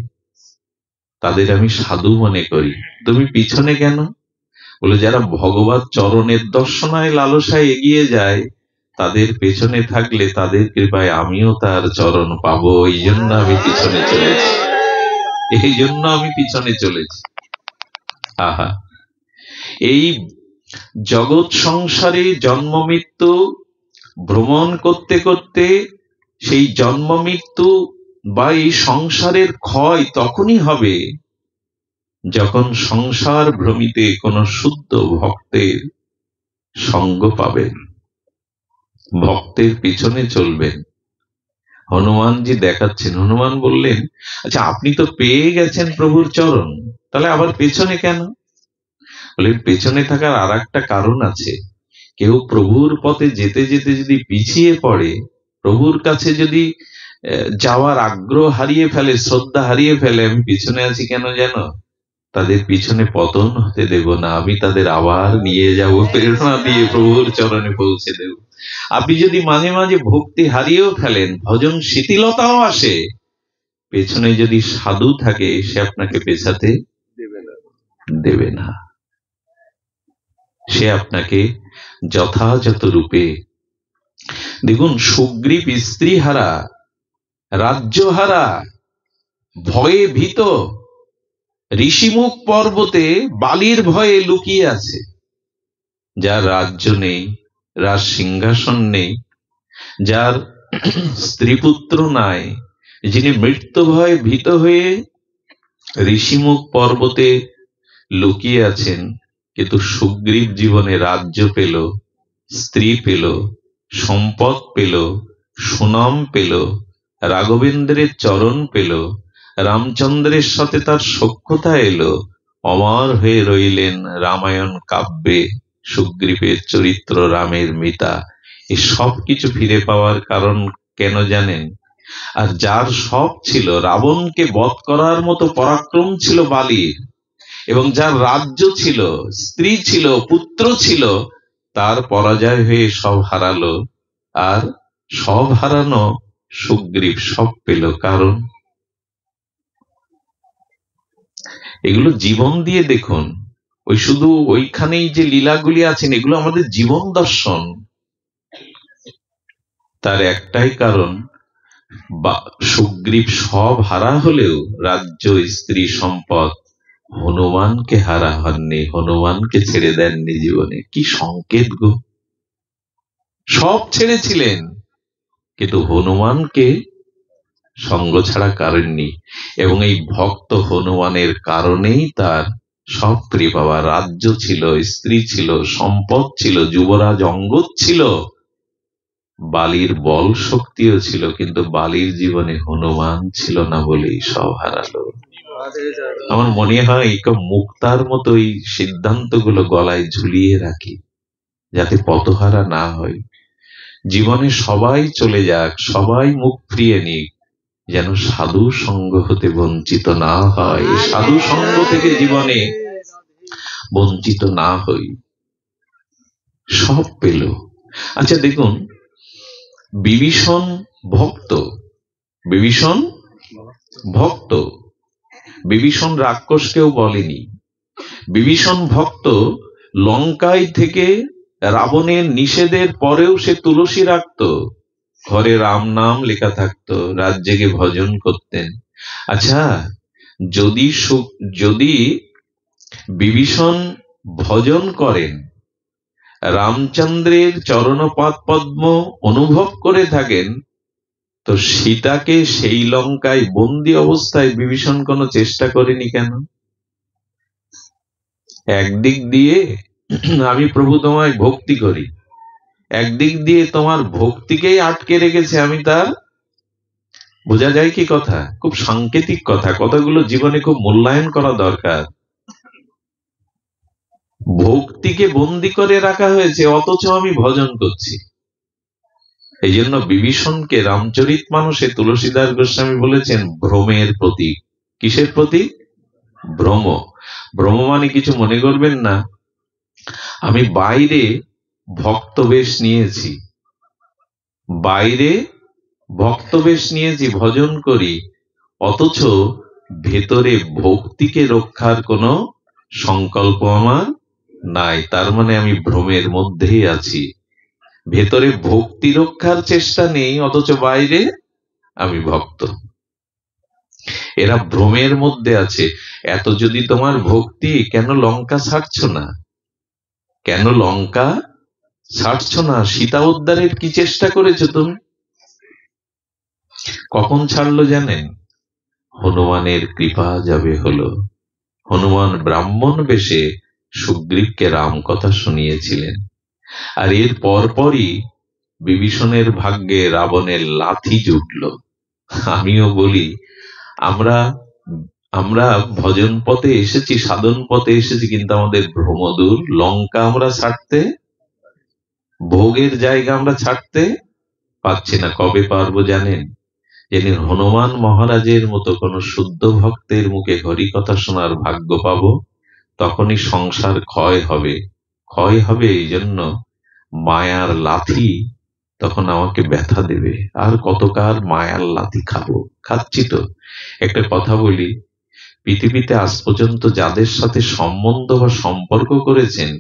তাদের আমি সাধু মনে করি। তুমি পিছনে কেন? বলে, যারা ভগবত চরণের দর্শনায় লালসায় এগিয়ে যায়, তাদের পেছনে থাকলে তাদের কৃপায় আমিও তার চরণ পাবো, এই জন্য আমি পিছনে চলেছি, এই জন্য আমি পিছনে চলেছি। আহা, এই জগৎ সংসারে জন্ম মৃত্যু ভ্রমণ করতে করতে সেই জন্ম মৃত্যু বা এই সংসারের ক্ষয় তখনই হবে যখন সংসার ভ্রমিতে কোন শুদ্ধ ভক্তের সঙ্গ পাবেন, ভক্তের পিছনে চলবেন। হনুমানজি দেখাচ্ছেন। হনুমান বললেন, আচ্ছা, আপনি তো পেয়ে গেছেন প্রভুর চরণ, তাহলে আবার পেছনে কেন? বললেন, পেছনে থাকার আর একটা কারণ আছে। কেউ প্রভুর পথে যেতে যেতে যদি পিছিয়ে পড়ে, প্রভুর কাছে যদি যাওয়ার আগ্রহ হারিয়ে ফেলে, শ্রদ্ধা হারিয়ে ফেলে, আমি পিছনে আছি কেন জানো? তাদের পিছনে পতন হতে দেব না, আমি তাদের আবার নিয়ে যাব, প্রেরণা দিয়ে প্রভুর চরণে পৌঁছে দেব। আপনি যদি মাঝে মাঝে ভক্তি হারিয়েও ফেলেন, ভজন শিথিলতাও আসে, পেছনে যদি সাধু থাকে, সে আপনাকে পেছাতে দেবে না। সে আপনাকে যথাযথ রূপে, দেখুন, সুগ্রীব স্ত্রী হারা, রাজ্য হারা, ভয়ে ভীত, ঋষিমুখ পর্বতে বালির ভয়ে লুকিয়ে আছে। যার রাজ্য নেই, রাজ সিংহাসন নেই, যার স্ত্রীপুত্র নাই, যিনি মৃত্যু ভয়ে ভীত হয়ে ঋষিমুখ পর্বতে লুকিয়ে আছেন, কিন্তু সুগ্রীব জীবনে রাজ্য পেল, স্ত্রী পেল, সম্পদ পেল, সুনাম পেল, রাঘবেন্দ্রের চরণ পেল, রামচন্দ্রের সাথে তার সখ্যতা এলো, অমর হয়ে রইলেন রামায়ণ কাব্যে সুগ্রীবের চরিত্র, রামের মিতা। এই সব কিছু ফিরে পাওয়ার কারণ কেন জানেন? আর যার সব ছিল, রাবণকে বধ করার মতো পরাক্রম ছিল বালির, এবং যার রাজ্য ছিল, স্ত্রী ছিল, পুত্র ছিল, তার পরাজয় হয়ে সব হারালো। আর সব হারানো সুগ্রীব সব পেল। কারণ এগুলো জীবন দিয়ে দেখুন। ওই শুধু ওইখানেই যে লীলাগুলি আছেন, এগুলো আমাদের জীবন দর্শন। তার একটাই কারণ, সুগ্রীব সব হারা হলেও রাজ্য, স্ত্রী, সম্পদ, হনুমানকে হারা হননি, হনুমানকে ছেড়ে দেননি জীবনে। কি সংকেত গো! সব ছেড়েছিলেন, কিন্তু হনুমানকে সঙ্গ ছাড়া কারণ নেই। এবং এই ভক্ত হনুমানের কারণেই তার সব ফিরে পাওয়া, রাজ্য ছিল, স্ত্রী ছিল, সম্পদ ছিল, যুবরাজ অঙ্গদ ছিল, বালির বল শক্তিও ছিল, কিন্তু বালির জীবনে হনুমান ছিল না বলেই সব হারালো। আমার মনে হয় মুক্তার মতো এই সিদ্ধান্তগুলো গলায় ঝুলিয়ে রাখি, যাতে পথহারা না হয়। জীবনে সবাই চলে যাক, সবাই মুখ ফিরিয়ে নিক, যেন সাধু সঙ্গ হতে বঞ্চিত না হয়, সাধু সঙ্গ থেকে জীবনে বঞ্চিত না হই। সব পেল। আচ্ছা দেখুন, বিভীষণ ভক্ত, বিভীষণ ভক্ত, বিভীষণ রাক্ষস কেউ বলেনি। বিভীষণ ভক্ত, লঙ্কায় থেকে রাবণের নিষেধের পরেও সে তুলসী রাখত, ঘরে রাম নাম লেখা থাকতো, রাত জেগে ভজন করতেন। আচ্ছা, যদি বিভীষণ ভজন করেন, রামচন্দ্রের চরণপাদ পদ্ম অনুভব করে থাকেন, তো সীতাকে সেই লঙ্কায় বন্দি অবস্থায় বিভীষণ কোনো চেষ্টা করেনি কেন? একদিক দিয়ে আমি প্রভু তোমায় ভক্তি করি, একদিক দিয়ে তোমার ভক্তিকেই আটকে রেখেছে আমি তার। বোঝা যায় কি কথা? খুব সাংকেতিক কথা, কথাগুলো জীবনে খুব মূল্যায়ন করা দরকার। ভক্তিকে বন্দি করে রাখা হয়েছে, অথচ আমি ভজন করছি। এই জন্য বিভীষণকে রামচরিতমানসে তুলসীদাস গোস্বামী বলেছেন ভ্রমের প্রতীক। কিসের প্রতীক? ভ্রম। ভ্রম মানে কিছু মনে করবেন না, আমি বাইরে ভক্তবেশ নিয়েছি, বাইরে ভক্তবেশ নিয়েছি, ভজন করি, অথচ ভেতরে ভক্তিকে রক্ষার কোনো সংকল্প আমার নাই। তার মানে আমি ভ্রমের মধ্যেই আছি, ভেতরে ভক্তি রক্ষার চেষ্টা নেই, অথচ বাইরে আমি ভক্ত। এরা ভ্রমের মধ্যে আছে। এত যদি তোমার ভক্তি, কেন লঙ্কা ছাড়ছ না? কেন লঙ্কা ছাড়ছ না? সীতা উদ্ধারের কি চেষ্টা করেছো তুমি? কখন ছাড়লো জানেন? হনুমানের কৃপা যাবে হলো। হনুমান ব্রাহ্মণ বেশে সুগ্রীবকে রাম কথা শুনিয়েছিলেন, আর এর পরপরই বিভীষণের ভাগ্যে রাবণের লাথি জুটল। আমিও বলি, আমরা আমরা ভজন পথে এসেছি, সাধন পথে এসেছি, কিন্তু আমাদের ভ্রমদূর। লঙ্কা আমরা ছাড়তে, ভোগের জায়গা আমরা ছাড়তে পারছি না। কবে পারবো জানেন? যেদিন হনুমান মহারাজের মতো কোন শুদ্ধ ভক্তের মুখে হরি কথা শোনার ভাগ্য পাবো, তখনই সংসার ক্ষয় হবে। ক্ষয় হবে এই জন্য মায়ার লাথি তখন আমাকে ব্যথা দেবে। আর কতকাল মায়ার লাথি খাবো? খাচ্ছি তো। একটা কথা বলি, পৃথিবীতে আজ পর্যন্ত যাদের সাথে সম্বন্ধ বা সম্পর্ক করেছেন,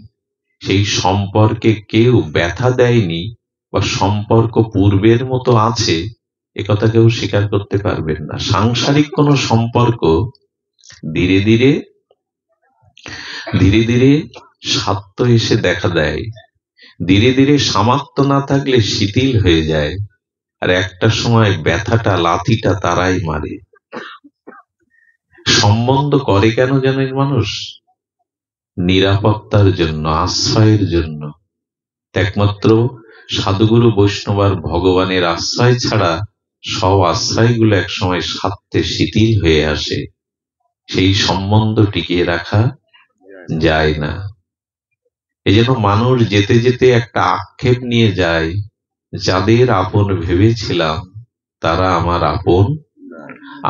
সেই সম্পর্কে কেউ ব্যথা দেয়নি বা সম্পর্ক পূর্বের মতো আছে, একথা কেউ স্বীকার করতে পারবেন না। সাংসারিক কোন সম্পর্ক ধীরে ধীরে ধীরে ধীরে স্বার্থ এসে দেখা দেয়, ধীরে ধীরে সামর্থ্য না থাকলে শিথিল হয়ে যায়, আর একটা সময় ব্যথাটা, লাথিটা তারাই মারে। সম্বন্ধ করে কেন জানেন মানুষ? নিরাপত্তার জন্য, আশ্রয়ের জন্য। একমাত্র সাধুগুরু বৈষ্ণব আর ভগবানের আশ্রয় ছাড়া সব আশ্রয়গুলো একসময় স্বার্থে শিথিল হয়ে আসে, সেই সম্বন্ধ টিকিয়ে রাখা যায় না। এই জন্য মানুষ যেতে যেতে একটা আক্ষেপ নিয়ে যায়, যাদের আপন ভেবেছিলাম তারা আমার আপন।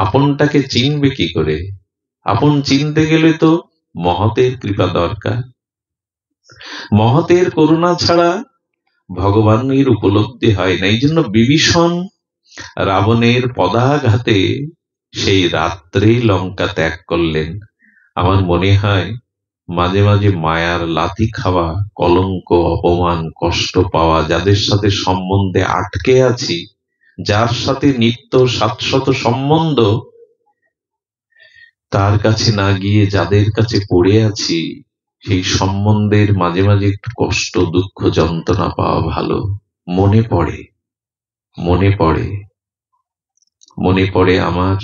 আপনটাকে চিনবে কি করে? আপন চিনতে গেলে তো মহতের কৃপা দরকার। মহতের করুণা ছাড়া ভগবানের উপলব্ধি হয় না। এই জন্য বিভীষণ রাবণের পদাঘাতে সেই রাত্রে লঙ্কা ত্যাগ করলেন। আমার মনে হয় মাঝে মাঝে মায়ার লাথি খাওয়া, কলঙ্ক, অপমান, কষ্ট পাওয়া, যাদের সাথে সম্বন্ধে আটকে আছি, যার সাথে নিত্য শাশ্বত সম্বন্ধ, তার কাছে না গিয়ে যাদের কাছে পড়ে আছি, সেই সম্বন্ধের মাঝে মাঝে একটু কষ্ট, দুঃখ, যন্ত্রণা পাওয়া ভালো। মনে পড়ে, মনে পড়ে। মনে পড়ে আমার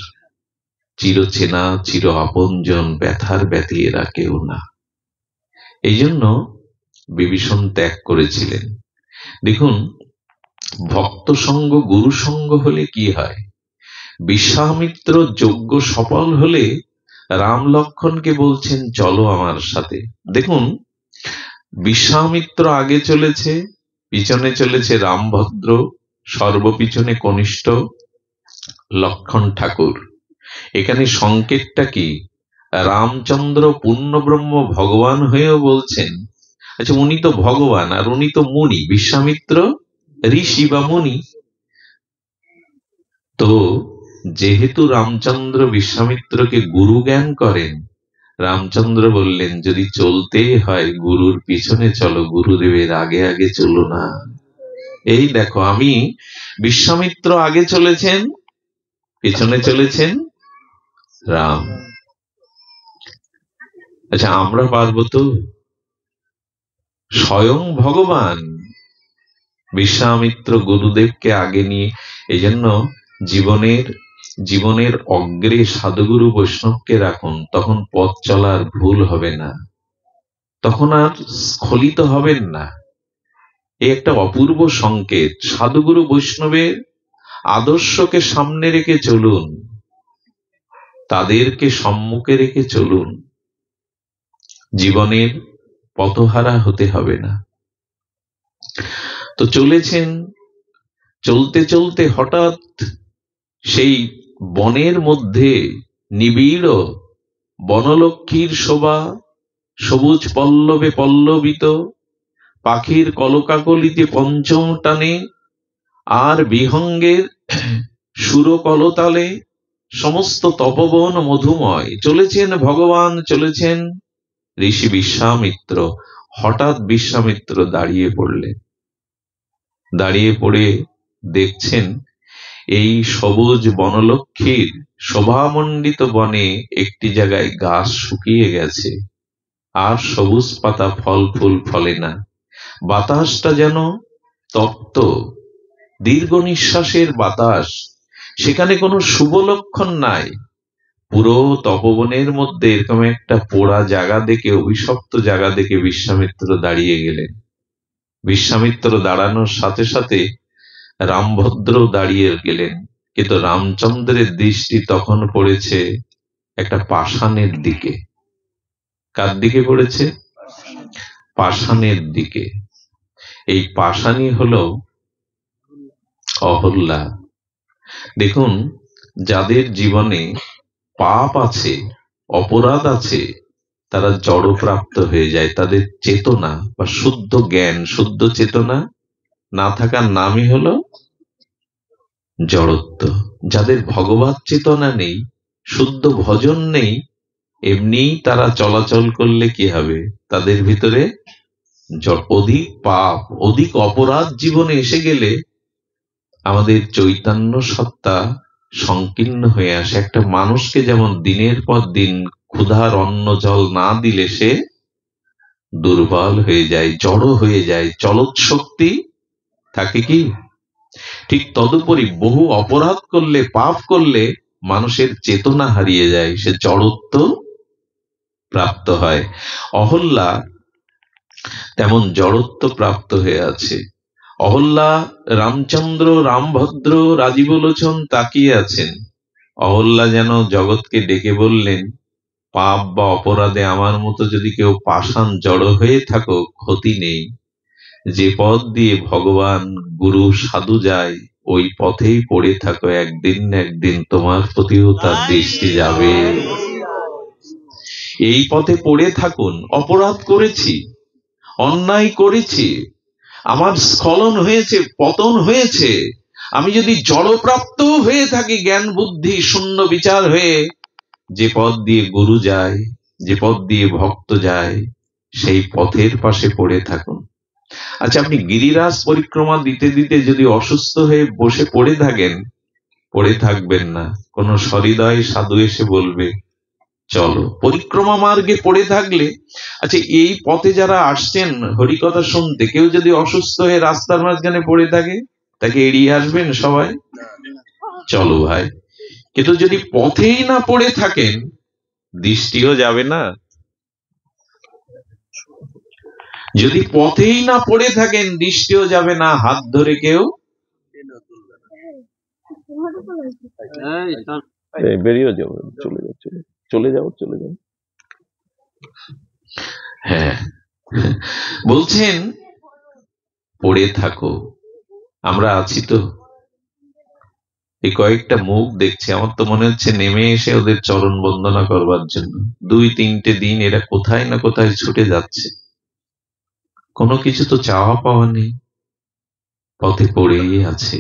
চিরচেনা চির আপনজন, ব্যথার ব্যথী এরা কেউ না। এই জন্য বিভীষণ ত্যাগ করেছিলেন। দেখুন, ভক্ত সঙ্গ গুরু সঙ্গ হলে কি হয়? বিশ্বামিত্র যজ্ঞ সফল হলে রাম লক্ষ্মণকে বলছেন চলো আমার সাথে। দেখুন, বিশ্বামিত্র আগে চলেছে, পিছনে চলেছে রামভদ্র, সর্বপিছনে কনিষ্ঠ লক্ষ্মণ ঠাকুর। এখানে সংকেতটা কি? রামচন্দ্র পূর্ণব্রহ্ম ভগবান হয়েও বলছেন, আচ্ছা উনি তো ভগবান আর উনি তো মুনি, বিশ্বামিত্র ঋষি বা মুনি। তো যেহেতু রামচন্দ্র বিশ্বামিত্রকে গুরু জ্ঞান করেন, রামচন্দ্র বললেন যদি চলতেই হয় গুরুর পিছনে চলো, গুরুদেবের আগে আগে চলো না। এই দেখো, আমি বিশ্বামিত্র আগে চলেছেন, পিছনে চলেছেন রাম। আচ্ছা আমরা পারবো তো? স্বয়ং ভগবান বিশ্বামিত্র গুরুদেবকে আগে নিয়ে। এই জন্য জীবনের অগ্রে সাধুগুরু বৈষ্ণবকে রাখুন, তখন পথ চলার ভুল হবে না, তখন আর স্খলিত হবেন না। এই একটা অপূর্ব সংকেত। সাধুগুরু বৈষ্ণবের আদর্শকে সামনে রেখে চলুন, তাদেরকে সম্মুখে রেখে চলুন, জীবনের পথহারা হতে হবে না। তো চলেছেন, চলতে চলতে হঠাৎ সেই বনের মধ্যে নিবিড় বনলক্ষ্মীর শোভা, সবুজ পল্লবে পল্লবিত, পাখির কলকাকলিতে পঞ্চম টানে আর বিহঙ্গের সুরকলতালে সমস্ত তপবন মধুময়। চলেছেন ভগবান, চলেছেন ঋষি বিশ্বামিত্র। হঠাৎ বিশ্বামিত্র দাঁড়িয়ে পড়লেন। দাঁড়িয়ে পড়ে দেখছেন এই সবুজ বনলক্ষ্মীর শোভামণ্ডিত বনে একটি জায়গায় গাছ শুকিয়ে গেছে, আর সবুজ পাতা ফল ফুল ফলে না। বাতাসটা যেন তপ্ত, দীর্ঘ নিঃশ্বাসের বাতাস। সেখানে কোনো শুভ লক্ষণ নাই। পুরো তপবনের মধ্যে এরকম একটা পোড়া জায়গা দেখে, অভিশপ্ত জায়গা দেখে বিশ্বামিত্র দাঁড়িয়ে গেলেন। বিশ্বামিত্র দাঁড়ানোর সাথে সাথে রামভদ্র দাঁড়িয়ে গেলেন। কিন্তু রামচন্দ্রের দৃষ্টি তখন পড়েছে একটা পাষাণের দিকে। কার দিকে পড়েছে? পাষাণের দিকে। এই পাষাণী হলো অহল্যা। দেখুন, যাদের জীবনে পাপ আছে, অপরাধ আছে, তারা জড়প্রাপ্ত হয়ে যায়। তাদের চেতনা বা শুদ্ধ জ্ঞান, শুদ্ধ চেতনা না থাকার নামই হলো জড়ত্ব। যাদের ভগবত চেতনা নেই, শুদ্ধ ভজন নেই, এমনি তারা চলাচল করলে কি হবে? তাদের ভিতরে অধিক পাপ, অধিক অপরাধ জীবনে এসে গেলে আমাদের চৈতন্য সত্তা সংকীর্ণ হয়ে আসে। একটা মানুষকে যেমন দিনের পর দিন ক্ষুধার অন্ন জল না দিলে সে দুর্বল হয়ে যায়, জড় হয়ে যায়, চলৎ শক্তি থাকে কি? ঠিক তদুপরি বহু অপরাধ করলে, পাপ করলে মানুষের চেতনা হারিয়ে যায়, সে জড়ত্ব প্রাপ্ত হয়। অহল্যা তেমন জড়ত্ব প্রাপ্ত হয়ে আছে। অহল্যা রামচন্দ্র, রামভদ্র, রাজীবলোচন তাকিয়ে আছেন। অহল্যা যেন জগৎকে ডেকে বললেন, পাপ বা অপরাধে আমার মতো যদি কেউ পাষাণ জড় হয়ে থাকো, ক্ষতি নেই। যে পথ দিয়ে ভগবান গুরু সাধু যায়, ওই পথেই পড়ে থাকো, একদিন না একদিন তোমার প্রতিও তার দৃষ্টি যাবে। এই পথে পড়ে থাকুন। অপরাধ করেছি, অন্যায় করেছি, আমার স্খলন হয়েছে, পতন হয়েছে, আমি যদি জড়প্রাপ্ত হয়ে থাকি, জ্ঞান বুদ্ধি শূন্য বিচার হয়ে, যে পথ দিয়ে গুরু যায়, যে পথ দিয়ে ভক্ত যায়, সেই পথের পাশে পড়ে থাকুন। আচ্ছা, আপনি গিরিরাজ পরিক্রমা দিতে দিতে যদি অসুস্থ হয়ে বসে পড়ে থাকেন, পড়ে থাকবেন না। কোন সহৃদয় সাধু এসে বলবে চলো। পরিক্রমা মার্গে পড়ে থাকলে, আচ্ছা এই পথে যারা আসছেন হরিকথা শুনতে, কেউ যদি অসুস্থ হয়ে রাস্তার মাঝখানে পড়ে থাকে, তাকে এড়িয়ে আসবেন সবাই? চলো ভাই, কিন্তু যদি পথেই না পড়ে থাকেন, দৃষ্টিও যাবে না। যদি পথেই না পড়ে থাকেন, দৃষ্টিও যাবে না, হাত ধরে কেউ বেরিয়ে যাবে, চলে যাও। হ্যাঁ, বলছেন পড়ে থাকো। আমরা আছি তো, এই কয়েকটা মুখ দেখছি, আমার তো মনে হচ্ছে নেমে এসে ওদের চরণ বন্দনা করবার জন্য। 2-3টে দিন এরা কোথায় না কোথায় ছুটে যাচ্ছে, কোনো কিছু তো চাওয়া পাওয়া নেই, পথে পড়েই আছে।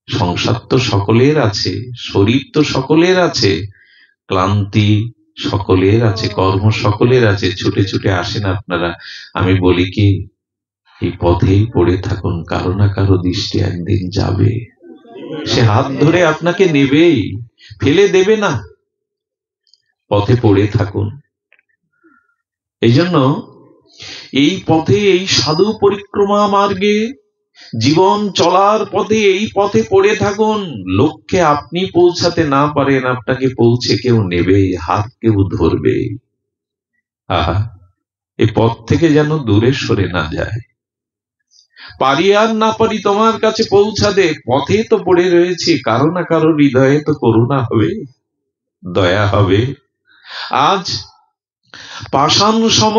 সংসার তো সকলের আছে, শরীর তো সকলের আছে, ক্লান্তি সকলের আছে, কর্ম সকলের আছে, ছুটে ছুটে আসেন আপনারা। আমি বলি কি, এই পথেই পড়ে থাকুন, কারো না কারো দৃষ্টি একদিন যাবে, সে হাত ধরে আপনাকে নেবেই, ফেলে দেবে না। পথে পড়ে থাকুন। এই জন্য এই পথে, এই সাধু পরিক্রমা মার্গে, জীবন চলার পথে এই পথে পড়ে থাকুন। লক্ষ্যে আপনি পৌঁছাতে না পারেন, আপনাকে পৌঁছে কেউ নেবে, হাত কেউ ধরবে। আহা, এই পথ থেকে যেন দূরে সরে না যায়। পারি আর না পারি তোমার কাছে পৌঁছাতে, পথে তো পড়ে রয়েছি, কারো না কারো হৃদয়ে তো করুণা হবে, দয়া হবে। আজ পাষাণ সম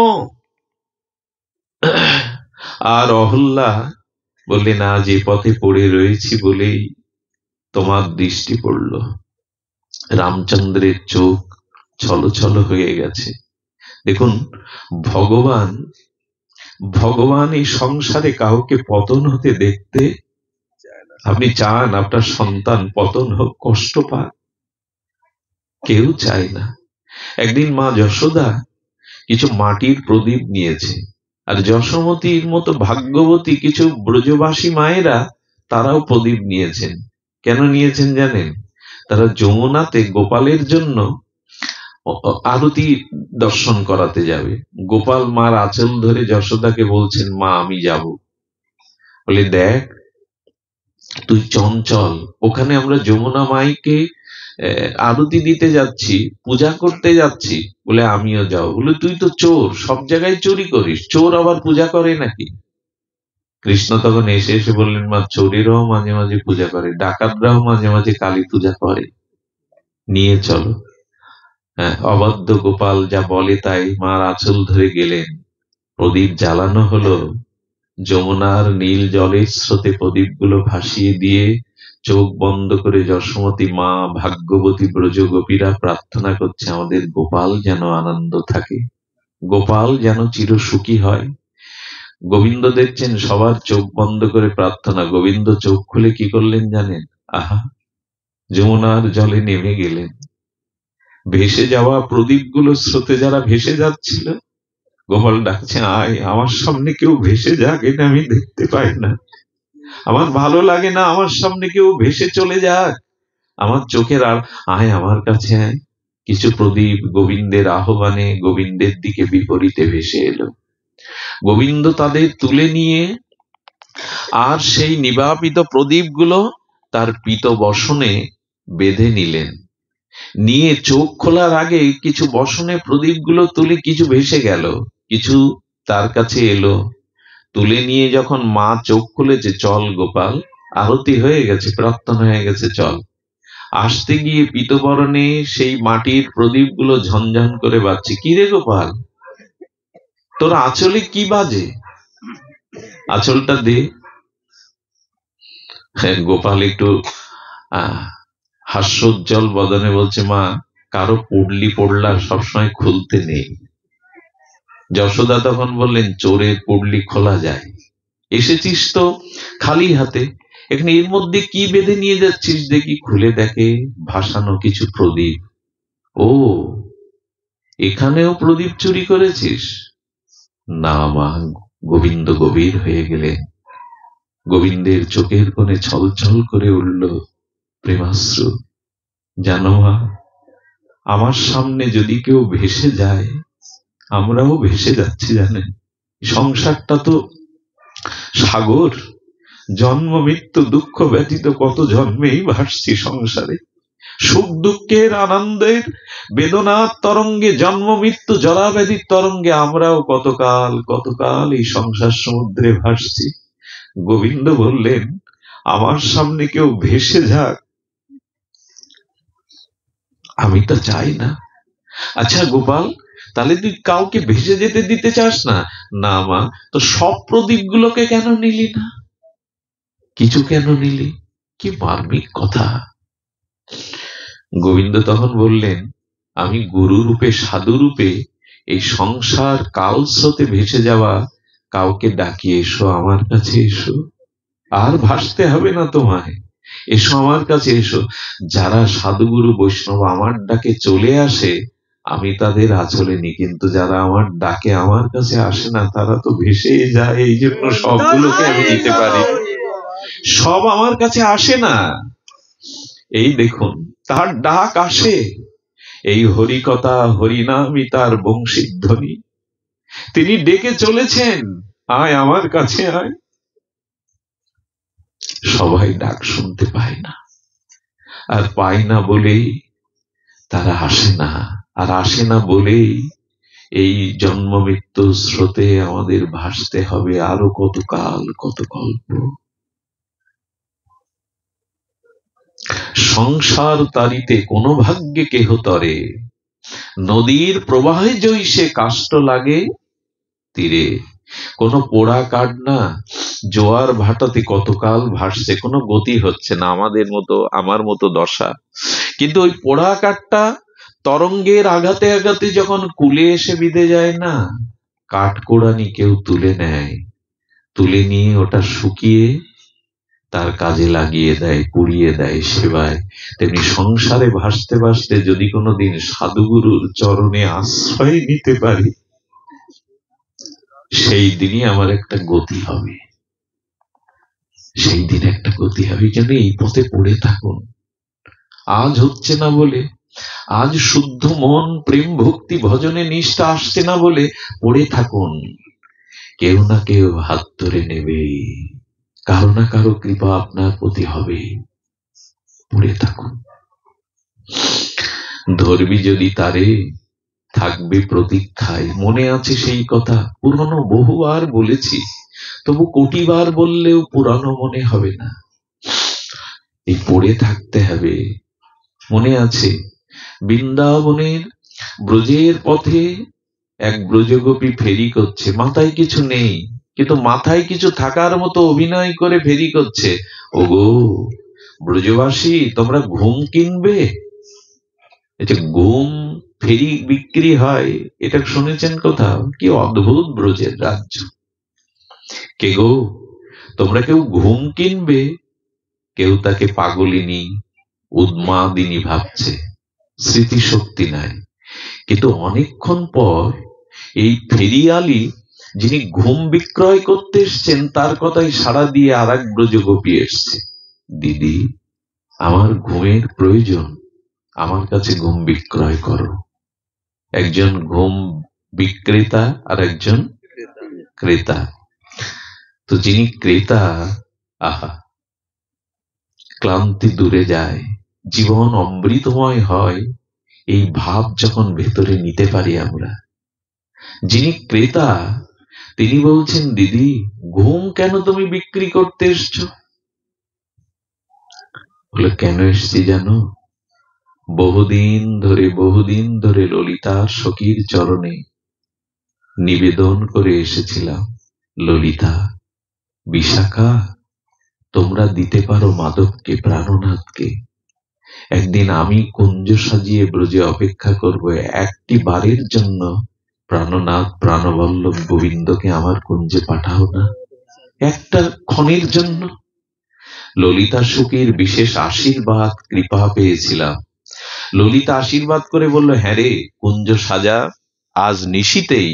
আর অহল্যা বললেন, আজ এ পথে পড়ে রয়েছি বলেই তোমার দৃষ্টি পড়ল। রামচন্দ্রের চোখ ছলছল হয়ে গেছে। দেখুন, ভগবান এই সংসারে কাউকে পতন হতে দেখতে, আপনি চান আপনার সন্তান পতন হোক, কষ্ট পাক? কেউ চায় না। একদিন মা যশোদা কিছু মাটির প্রদীপ নিয়েছে, আর যশোমতীর মতো ভাগ্যবতী কিছু ব্রজবাসী মায়েরা তারাও প্রদীপ নিয়েছেন। কেন নিয়েছেন জানেন? তারা যমুনাতে গোপালের জন্য আরতি দর্শন করাতে যাবে। গোপাল মার আঁচল ধরে যশোদাকে বলছেন, মা আমি যাব। বলে, দেখ তুই চঞ্চল, ওখানে আমরা যমুনা মাইকে আরতি দিতে যাচ্ছি, পূজা করতে যাচ্ছি। বলে, আমিও যাও। বলে, তুই তো চোর, সব জায়গায় চুরি করিস, চোর আবার পূজা করে নাকি? কৃষ্ণ তখন এসে এসে বললেন, মা চোরেরাও মাঝে মাঝে পূজা করে, ডাকাতরাও মাঝে মাঝে কালী পূজা করে, নিয়ে চলো। হ্যাঁ, অবাধ্য গোপাল যা বলে তাই, মার আঁচল ধরে গেলেন। প্রদীপ জ্বালানো হলো, যমুনার নীল জলের স্রোতে প্রদীপগুলো ভাসিয়ে দিয়ে চোখ বন্ধ করে যশোমতী মা, ভাগ্যবতী ব্রজ গোপীরা প্রার্থনা করছে, আমাদের গোপাল যেন আনন্দ থাকে, গোপাল যেন চির সুখী হয়। গোবিন্দ দেখছেন সবার চোখ বন্ধ করে প্রার্থনা। গোবিন্দ চোখ খুলে কি করলেন জানেন? আহা, যমুনার জলে নেমে গেলেন। ভেসে যাওয়া প্রদীপগুলো স্রোতে যারা ভেসে যাচ্ছিল, গোপাল ডাকছে, আয় আমার সামনে কেউ ভেসে যাক, এটা আমি দেখতে পাই না, আমার ভালো লাগে না, আমার সামনে কেউ ভেসে চলে যাক, আমার চোখের আর আয় আমার কাছে আয়। কিছু প্রদীপ গোবিন্দের আহ্বানে গোবিন্দের দিকে বিপরীতে ভেসে এলো। গোবিন্দ তাদের তুলে নিয়ে আর সেই নিবাপিত প্রদীপগুলো তার পীত বসনে বেঁধে নিলেন। নিয়ে চোখ খোলার আগে কিছু বসনে প্রদীপগুলো তুলে কিছু ভেসে গেল, কিছু তার কাছে এলো। তুলে নিয়ে যখন মা চোখ খুলেছে, চল গোপাল, আরতি হয়ে গেছে, প্রার্থনা হয়ে গেছে, চল। আসতে গিয়ে পীতবরণে সেই মাটির প্রদীপগুলো ঝনঝন করে বাজছে। কি রে গোপাল, তোর আঁচলে কি বাজে? আঁচলটা দে। গোপাল একটু হাস্যোজ্জ্বল বদনে বলছে, মা কারো পুডলি পড়লা সবসময় খুলতে নেই। যশোদা তখন বললেন, চোরের পুডলি খোলা যায়, এসেছিস তো খালি হাতে, এখানে এর মধ্যে কি বেঁধে নিয়ে যাচ্ছিস দেখি। খুলে দেখে ভাসানো কিছু প্রদীপ। ও, এখানেও প্রদীপ চুরি করেছিস? না মা। গোবিন্দ গভীর হয়ে গেলেন। গোবিন্দের চোখের কোণে ছলছল করে উঠল প্রেমাশ্রু। জানো মা, আমার সামনে যদি কেউ ভেসে যায়, আমরাও ভেসে যাচ্ছি জানেন। সংসারটা তো সাগর, জন্ম মৃত্যু দুঃখ ব্যতীত কত জন্মেই ভাসছি সংসারে। সুখ দুঃখের আনন্দের বেদনার তরঙ্গে, জন্ম মৃত্যু জরা ব্যাধির তরঙ্গে আমরাও কতকাল কতকাল এই সংসার সমুদ্রে ভাসছি। গোবিন্দ বললেন, আমার সামনে কেউ ভেসে যাক, আমি তো চাই না। আচ্ছা গোপাল, তাহলে তুই কাউকে ভেসে যেতে দিতে চাস না? না মা। তো সব প্রদীপগুলোকে কেন নিলি না? কিছু কেন নিলি? কি মার্মিক কথা। গোবিন্দ তখন বললেন, আমি গুরু রূপে সাধু রূপে এই সংসার কাল স্রোতে ভেসে যাওয়া কাউকে ডাকি, এসো আমার কাছে এসো, আর ভাসতে হবে না তোমায়, এসো আমার কাছে এসো। যারা সাধুগুরু বৈষ্ণব আমার ডাকে চলে আসে আমি তাদের আঁচলে নি, কিন্তু যারা আমার ডাকে আমার কাছে আসে না তারা তো ভেসে যায়। এই জন্য সবগুলোকে আমি দিতে পারি, সব আমার কাছে আসে না। এই দেখুন, তার ডাক আসে, এই হরিকথা হরিনামই তার বংশীধ্বনি। তিনি ডেকে চলেছেন, আয় আমার কাছে আয়। সবাই ডাক শুনতে পায় না, আর পায় না বলেই তারা আসে না, আর আসে না বলেই এই জন্ম মৃত্যু স্রোতে আমাদের ভাসতে হবে আরো কত কাল কত কল্প। সংসার তারিতে কোন ভাগ্যে কেহ তরে, নদীর প্রবাহে জৈসে কাষ্ট লাগে তীরে। কোন পোড়া কাঠ না, জোয়ার ভাটাতে কতকাল ভাসছে, কোনো গতি হচ্ছে না, আমাদের মতো আমার মতো দশা। কিন্তু ওই পোড়া কাঠটা তরঙ্গের আঘাতে আঘাতে যখন কুলে এসে বিঁধে যায় না, কাঠকোড়ানি কেউ তুলে নেয়, তুলে নিয়ে ওটা শুকিয়ে তার কাজে লাগিয়ে দেয়, পুড়িয়ে দেয় সেবায়। তেমনি সংসারে ভাসতে ভাসতে যদি কোনোদিন সাধুগুরুর চরণে আশ্রয় নিতে পারি, সেই দিনই আমার একটা গতি হবে, সেই দিন একটা গতি হবে। যেন এই পথে পড়ে থাকুন। আজ হচ্ছে না বলে, আজ শুদ্ধ মন প্রেম ভক্তি ভজনে নিষ্ঠা আসছে না বলে পড়ে থাকুন। কেউ না কেউ হাত ধরে নেবে, কারো না কারো কৃপা আপনার প্রতি হবে। পড়ে থাকুন। ধরবি যদি তারে, থাকবে প্রতীক্ষায়। মনে আছে সেই কথা, পুরনো বহুবার বলেছি, তবু কোটিবার বললেও পুরানো মনে হবে না। এই পড়ে থাকতে হবে। মনে আছে বৃন্দাবনের ব্রজের পথে এক ব্রজগোপী ফেরি করছে, মাথায় কিছু নেই, কিন্তু মাথায় কিছু থাকার মতো অভিনয় করে ফেরি করছে। ওগো ব্রজবাসী, তোমরা ঘুম কিনবে? ঘুম ফেরি বিক্রি হয়, এটা শুনেছেন কোথাও? কি অদ্ভুত ব্রজের রাজ্য। কে গো, তোমরা কেউ ঘুম কিনবে? কেউ তাকে পাগলিনী উন্মাদিনী ভাবছে, স্মৃতিশক্তি নাই। কিন্তু অনেকক্ষণ পর এই ফেরিয়ালি যিনি ঘুম বিক্রয় করতে এসছেন তার কথাই সাড়া দিয়ে আর এক ব্রজগোপী এসছে। দিদি, আমার ঘুমের প্রয়োজন, আমার কাছে ঘুম বিক্রয় করো। একজন ঘুম বিক্রেতা আর একজন ক্রেতা। তো যিনি ক্রেতা, আহা, ক্লান্তি দূরে যায়, জীবন অমৃতময় হয়, এই ভাব যখন ভেতরে নিতে পারি আমরা। যিনি ক্রেতা তিনি বলছেন, দিদি ঘুম কেন তুমি বিক্রি করতে এসছো? বলে, কেন এসছি জানো? বহুদিন ধরে ললিতার সখীর চরণে নিবেদন করে এসেছিলাম, ললিতা বিশাখা, তোমরা দিতে পারো মাধবকে, প্রাণনাথকে। একদিন আমি কুঞ্জ সাজিয়ে ব্রজে অপেক্ষা করব, একটি বারের জন্য প্রাণনাথ প্রাণবল্লভ গোবিন্দকে আমার কুঞ্জে পাঠাও না, একটা ক্ষণের জন্য। ললিতা সুখীর বিশেষ আশীর্বাদ কৃপা পেয়েছিলাম। ললিতা আশীর্বাদ করে বলল, হ্যাঁ রে কুঞ্জ সাজা, আজ নিশীতেই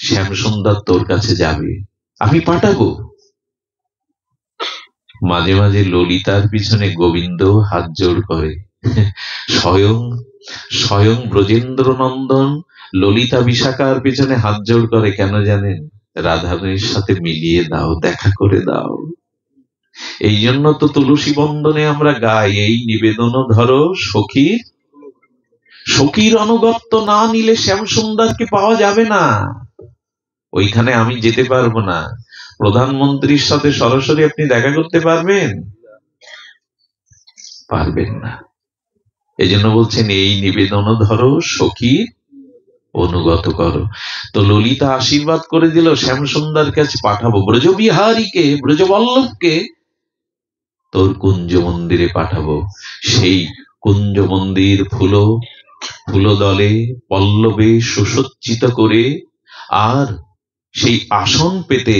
শ্যামসুন্দর তোর কাছে যাবে, আমি পাঠাবো। মাঝে মাঝে ললিতার পিছনে গোবিন্দ হাত জোড় করে। স্বয়ং স্বয়ং ব্রজেন্দ্র নন্দন ললিতা বিশাখার পিছনে হাত জোড় করে, কেন জানেন? রাধারানীর সাথে মিলিয়ে দাও, দেখা করে দাও। এই জন্য তো তুলসী বন্দনে আমরা গাই, এই নিবেদন ধরো সখীর, সখীর অনুগত্য না নিলে শ্যাম সুন্দরকে পাওয়া যাবে না। ওইখানে আমি যেতে পারবো না। প্রধানমন্ত্রীর সাথে সরাসরি আপনি দেখা করতে পারবেন? পারবেন না। এই জন্য বলছেন এই নিবেদন ধরো সখীর অনুগত করো। তো ললিতা আশীর্বাদ করে দিল শ্যাম সুন্দর কাছে পাঠাবো, ব্রজবিহারীকে, ব্রজবল্লভকে তোর কুঞ্জ মন্দিরে পাঠাবো। সেই কুঞ্জ মন্দির ফুলদলে পল্লবে সুসজ্জিত করে, আর সেই আসন পেতে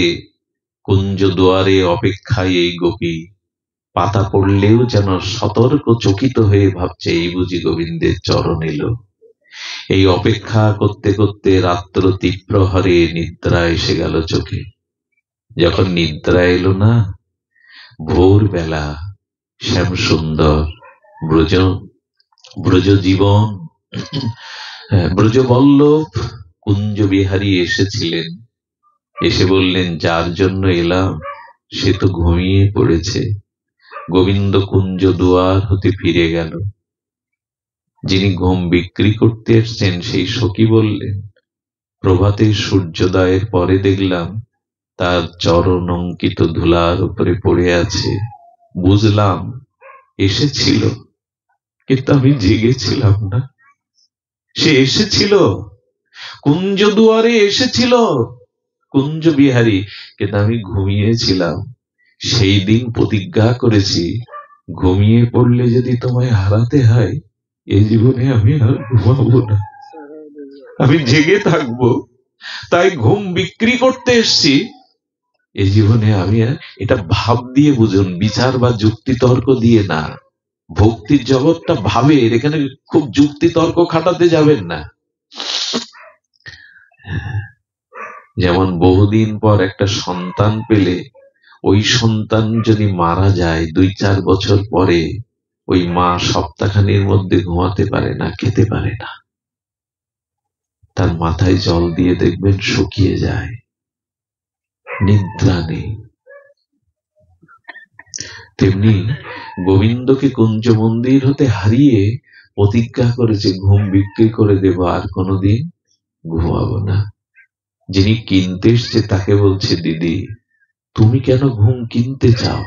কুঞ্জ দুয়ারে অপেক্ষায় এই গোপী। পাতা পড়লেও যেন সতর্ক চকিত হয়ে ভাবছে এই বুঝি গোবিন্দের চরণ এলো। এই অপেক্ষা করতে করতে রাত্র তীব্র হারে নিদ্রা এসে গেল চোখে। যখন নিদ্রা এলো না, ভোরবেলা শ্যাম সুন্দর ব্রজ জীবন ব্রজবল্লভ কুঞ্জ বিহারী এসেছিলেন। এসে বললেন, যার জন্য এলাম সে তো ঘুমিয়ে পড়েছে। গোবিন্দ কুঞ্জ দুয়ার হতে ফিরে গেল। যিনি ঘুম বিক্রি করতে এসছেন সেই সখী বললেন, প্রভাতে সূর্যোদয়ের পরে দেখলাম তার চরণ অঙ্কিত ধুলার উপরে পড়ে আছে। বুঝলাম এসেছিল, কিন্তু আমি জেগেছিলাম না। সে এসেছিল, কুঞ্জ দুয়ারে এসেছিল কুঞ্জ বিহারী, কিন্তু আমি ঘুমিয়েছিলাম। সেই দিন প্রতিজ্ঞা করেছি, ঘুমিয়ে পড়লে যদি তোমায় হারাতে হয়, এই জীবনে আমি আর ঘুমাবো না, আমি জেগে থাকবো। তাই ঘুম বিক্রি করতে এসছি। এই জীবনে আমি আর, এটা ভাব দিয়ে বুঝুন, বিচার বা যুক্তি তর্ক দিয়ে না। ভক্তির জগৎটা ভাবের, এখানে খুব যুক্তি তর্ক খাটাতে যাবেন না। যেমন বহুদিন পর একটা সন্তান পেলে, ওই সন্তান যদি মারা যায় 2-4 বছর পরে, ওই মা সপ্তাহখানির মধ্যে ঘুমাতে পারে না, খেতে পারে না, তার মাথায় জল দিয়ে দেখবেন শুকিয়ে যায়, নিদ্রা নেই। তেমনি গোবিন্দকে কুঞ্জ মন্দির হতে হারিয়ে প্রতিজ্ঞা করেছে, ঘুম বিক্রি করে দেব, আর কোনোদিন ঘুমাবো না। যিনি কিনতে এসছে তাকে বলছে, দিদি তুমি কেন ঘুম কিনতে চাও?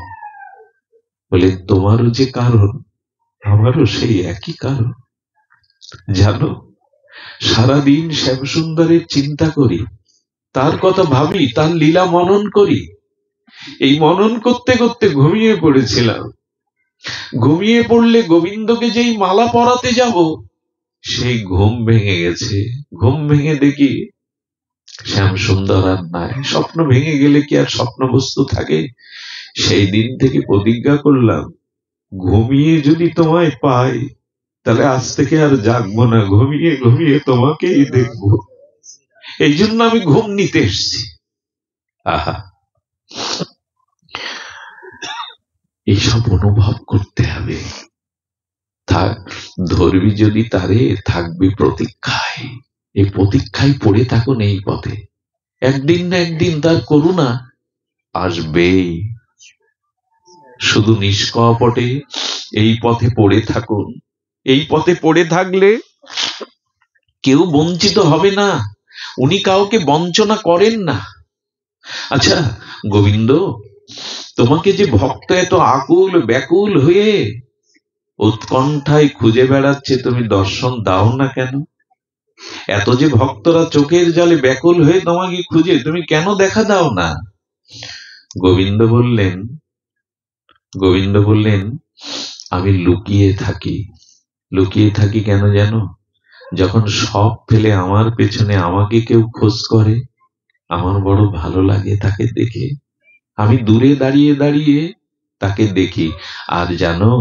বলে, তোমারও যে কারণ আমারও সেই একই কারণ। জানো, সারাদিন শ্যামসুন্দরের চিন্তা করি, তার কথা ভাবি, তার লীলা মনন করি। এই মনন করতে করতে ঘুমিয়ে পড়েছিলাম। ঘুমিয়ে পড়লে গোবিন্দকে যেই মালা পরাতে যাব, সেই ঘুম ভেঙে গেছে। ঘুম ভেঙে দেখি শ্যাম সুন্দর আর নাই। স্বপ্ন ভেঙে গেলে কি আর স্বপ্ন বস্তু থাকে? সেই দিন থেকে প্রতিজ্ঞা করলাম, ঘুমিয়ে যদি তোমায় পাই, তাহলে আজ থেকে আর জাগবো না, ঘুমিয়ে ঘুমিয়ে তোমাকেই দেখবো। এই জন্য আমি ঘুম নিতে এসছি। আহা, এইসব অনুভব করতে হবে। থাক, ধরবি যদি তারে, থাকবি প্রতীক্ষায়। এই প্রতীক্ষায় পড়ে থাকুন এই পথে। একদিন না একদিন তার করুণা আসবেই। শুধু নিষ্কপটে এই পথে পড়ে থাকুন। এই পথে পড়ে থাকলে কেউ বঞ্চিত হবে না। উনি কাউকে বঞ্চনা করেন না। আচ্ছা গোবিন্দ, তোমাকে যে ভক্ত এত আকুল ব্যাকুল হয়ে উৎকণ্ঠায় খুঁজে বেড়াচ্ছে, তুমি দর্শন দাও না কেন? এত যে ভক্তরা চোখের জলে ব্যাকুল হয়ে তোমাকে খুঁজে, তুমি কেন দেখা দাও না? গোবিন্দ বললেন, আমি লুকিয়ে থাকি। লুকিয়ে থাকি কেন জানো? যখন সব ফেলে আমার পেছনে আমাকে কেউ খোঁজ করে, আমার বড় ভালো লাগে তাকে দেখে। আমি দূরে দাঁড়িয়ে দাঁড়িয়ে তাকে দেখি। আর জানো,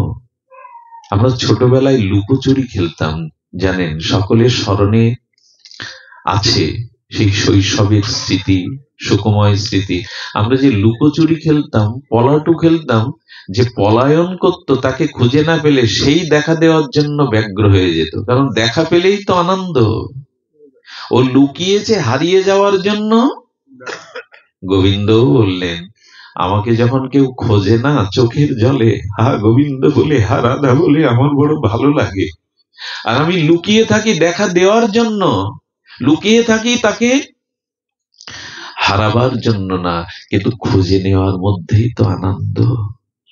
আমরা ছোটবেলায় লুকোচুরি খেলতাম, জানেন, সকলের স্মরণে আছে সেই শৈশবের স্মৃতি, সুখময় স্মৃতি। আমরা যে লুকোচুরি খেলতাম, পলাটু খেলতাম, যে পলায়ন করত তাকে খুঁজে না পেলে সেই দেখা দেওয়ার জন্য ব্যগ্র হয়ে যেত, কারণ দেখা পেলেই তো আনন্দ। ও লুকিয়েছে হারিয়ে যাওয়ার জন্য। গোবিন্দও বললেন, আমাকে যখন কেউ খোঁজে না চোখের জলে, হা গোবিন্দ বলে, হা রাধা বলে, আমার বড় ভালো লাগে। আর আমি লুকিয়ে থাকি দেখা দেওয়ার জন্য, লুকিয়ে থাকি তাকে হারাবার জন্য না, কিন্তু খুঁজে নেওয়ার মধ্যেই তো আনন্দ।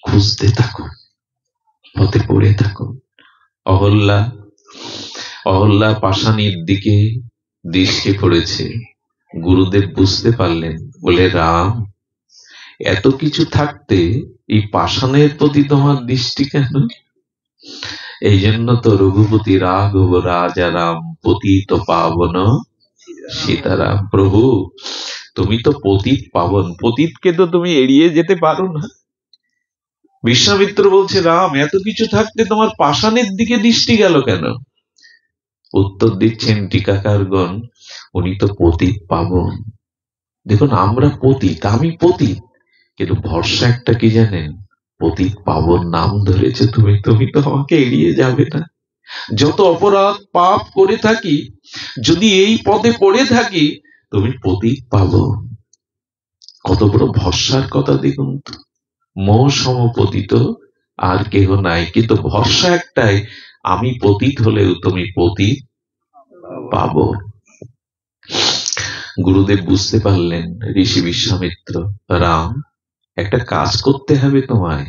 খুঁজতে থাকুন, পথে পড়ে থাকুন। অহল্যা অহল্যা পাষাণীর দিকে দৃষ্টি পড়েছে। গুরুদেব বুঝতে পারলেন, বলে রাম, এত কিছু থাকতে এই পাষাণের প্রতি তোমার দৃষ্টি কেন? এই জন্য তো রঘুপতি রাঘব রাজা রাম পতিত পাবন সীতারাম। প্রভু, তুমি তো পতিত পাবন, পতিতকে তো তুমি এড়িয়ে যেতে পারো না। বিশ্বামিত্র বলছে, রাম, এত কিছু থাকতে তোমার পাষাণের দিকে দৃষ্টি গেল কেন? উত্তর দিচ্ছেন টিকাকারগণ, উনি তো পতিত পাবন। দেখুন, আমরা পতিত, আমি পতিত, কিন্তু ভরসা একটা কি জানেন? পতিত পাবন নাম ধরেছে তুমি, তুমি তো আমাকে এড়িয়ে যাবে না। যত অপরাধ পাপ করে থাকি, যদি এই পদে পড়ে থাকি, তুমি পতিত পাবন। কত বড় ভরসার কথা দেখুন তো। মোহ সমপতিত আর কেহ নাই, কিন্তু ভরসা একটাই, আমি পতিত হলেও তুমি পতিত পাবন। গুরুদেব বুঝতে পারলেন, ঋষি বিশ্বামিত্র, রাম, একটা কাজ করতে হবে তোমায়।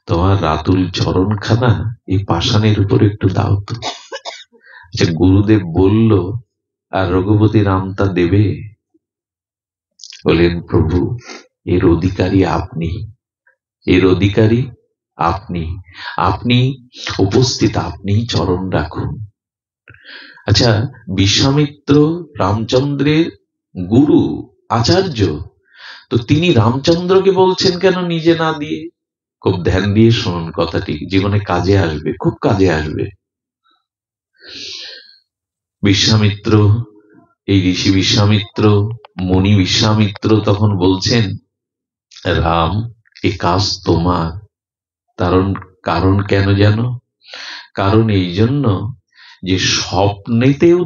তোমার রাতুল চরণখানা এই পাষাণের উপর একটু দাও তো। আচ্ছা, গুরুদেব বলল, আর রঘুপতি রাম তা দেবে? বলেন, প্রভু, এর অধিকারী আপনি, এর অধিকারী আপনি, আপনি উপস্থিত, আপনি চরণ রাখুন। আচ্ছা, বিশ্বামিত্র রামচন্দ্রের গুরু, আচার্য, তো তিনি রামচন্দ্রকে বলছেন কেন নিজে না দিয়ে? খুব ধ্যান দিয়ে শুনুন কথাটি, জীবনে কাজে আসবে, খুব কাজে আসবে। বিশ্বামিত্র, এই ঋষি বিশ্বামিত্র, মুনি বিশ্বামিত্র তখন বলছেন, রাম, এ কাজ তোমার। কারণ কারণ কেন জানো? কারণ এই জন্য যে স্বপ্নেতেও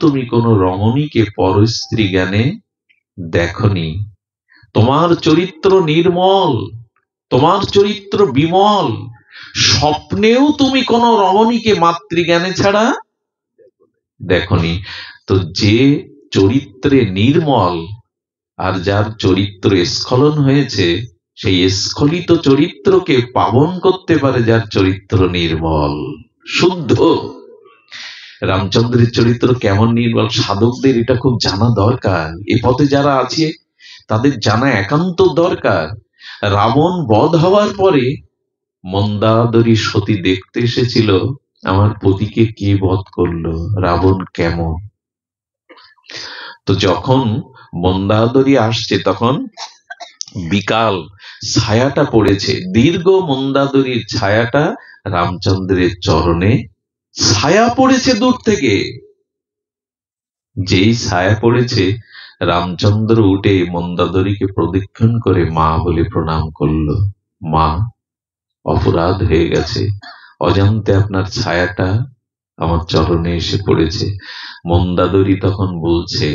তুমি কোন রমণীকে পরস্ত্রী জ্ঞানে দেখনি। তোমার চরিত্র নির্মল, তোমার চরিত্র বিমল, স্বপ্নেও তুমি কোন রমণীকে মাতৃজ্ঞানে ছাড়া দেখনি। তো যে চরিত্রে নির্মল, আর যার চরিত্র স্খলন হয়েছে, সেই স্খলিত চরিত্রকে পাবন করতে পারে যার চরিত্র নির্মল, শুদ্ধ। রামচন্দ্রের চরিত্র কেমন নির্মল, সাধকদের এটা খুব জানা দরকার। এ পথে যারা আছে তাদের জানা একান্ত দরকার। রাবণ বধ হওয়ার পরে মন্দাদরী সতী দেখতে এসেছিল, আমার পতিকে কে বধ করলো, রাবণ কেমন। তো যখন মন্দাদরী আসছে, তখন বিকাল ছায়াটা পড়েছে, দীর্ঘ মন্দাদরীর ছায়াটা রামচন্দ্রের চরণে ছায়া পড়েছে দূর থেকে। যেই ছায়া পড়েছে, রামচন্দ্র উঠে মন্দাদরীকে প্রদক্ষিণ করে মা বলে প্রণাম করলো। মা, অপরাধ হয়ে গেছে, অজান্তে আপনার ছায়াটা আমার চরণে এসে পড়েছে। মন্দাদরী তখন বলছে,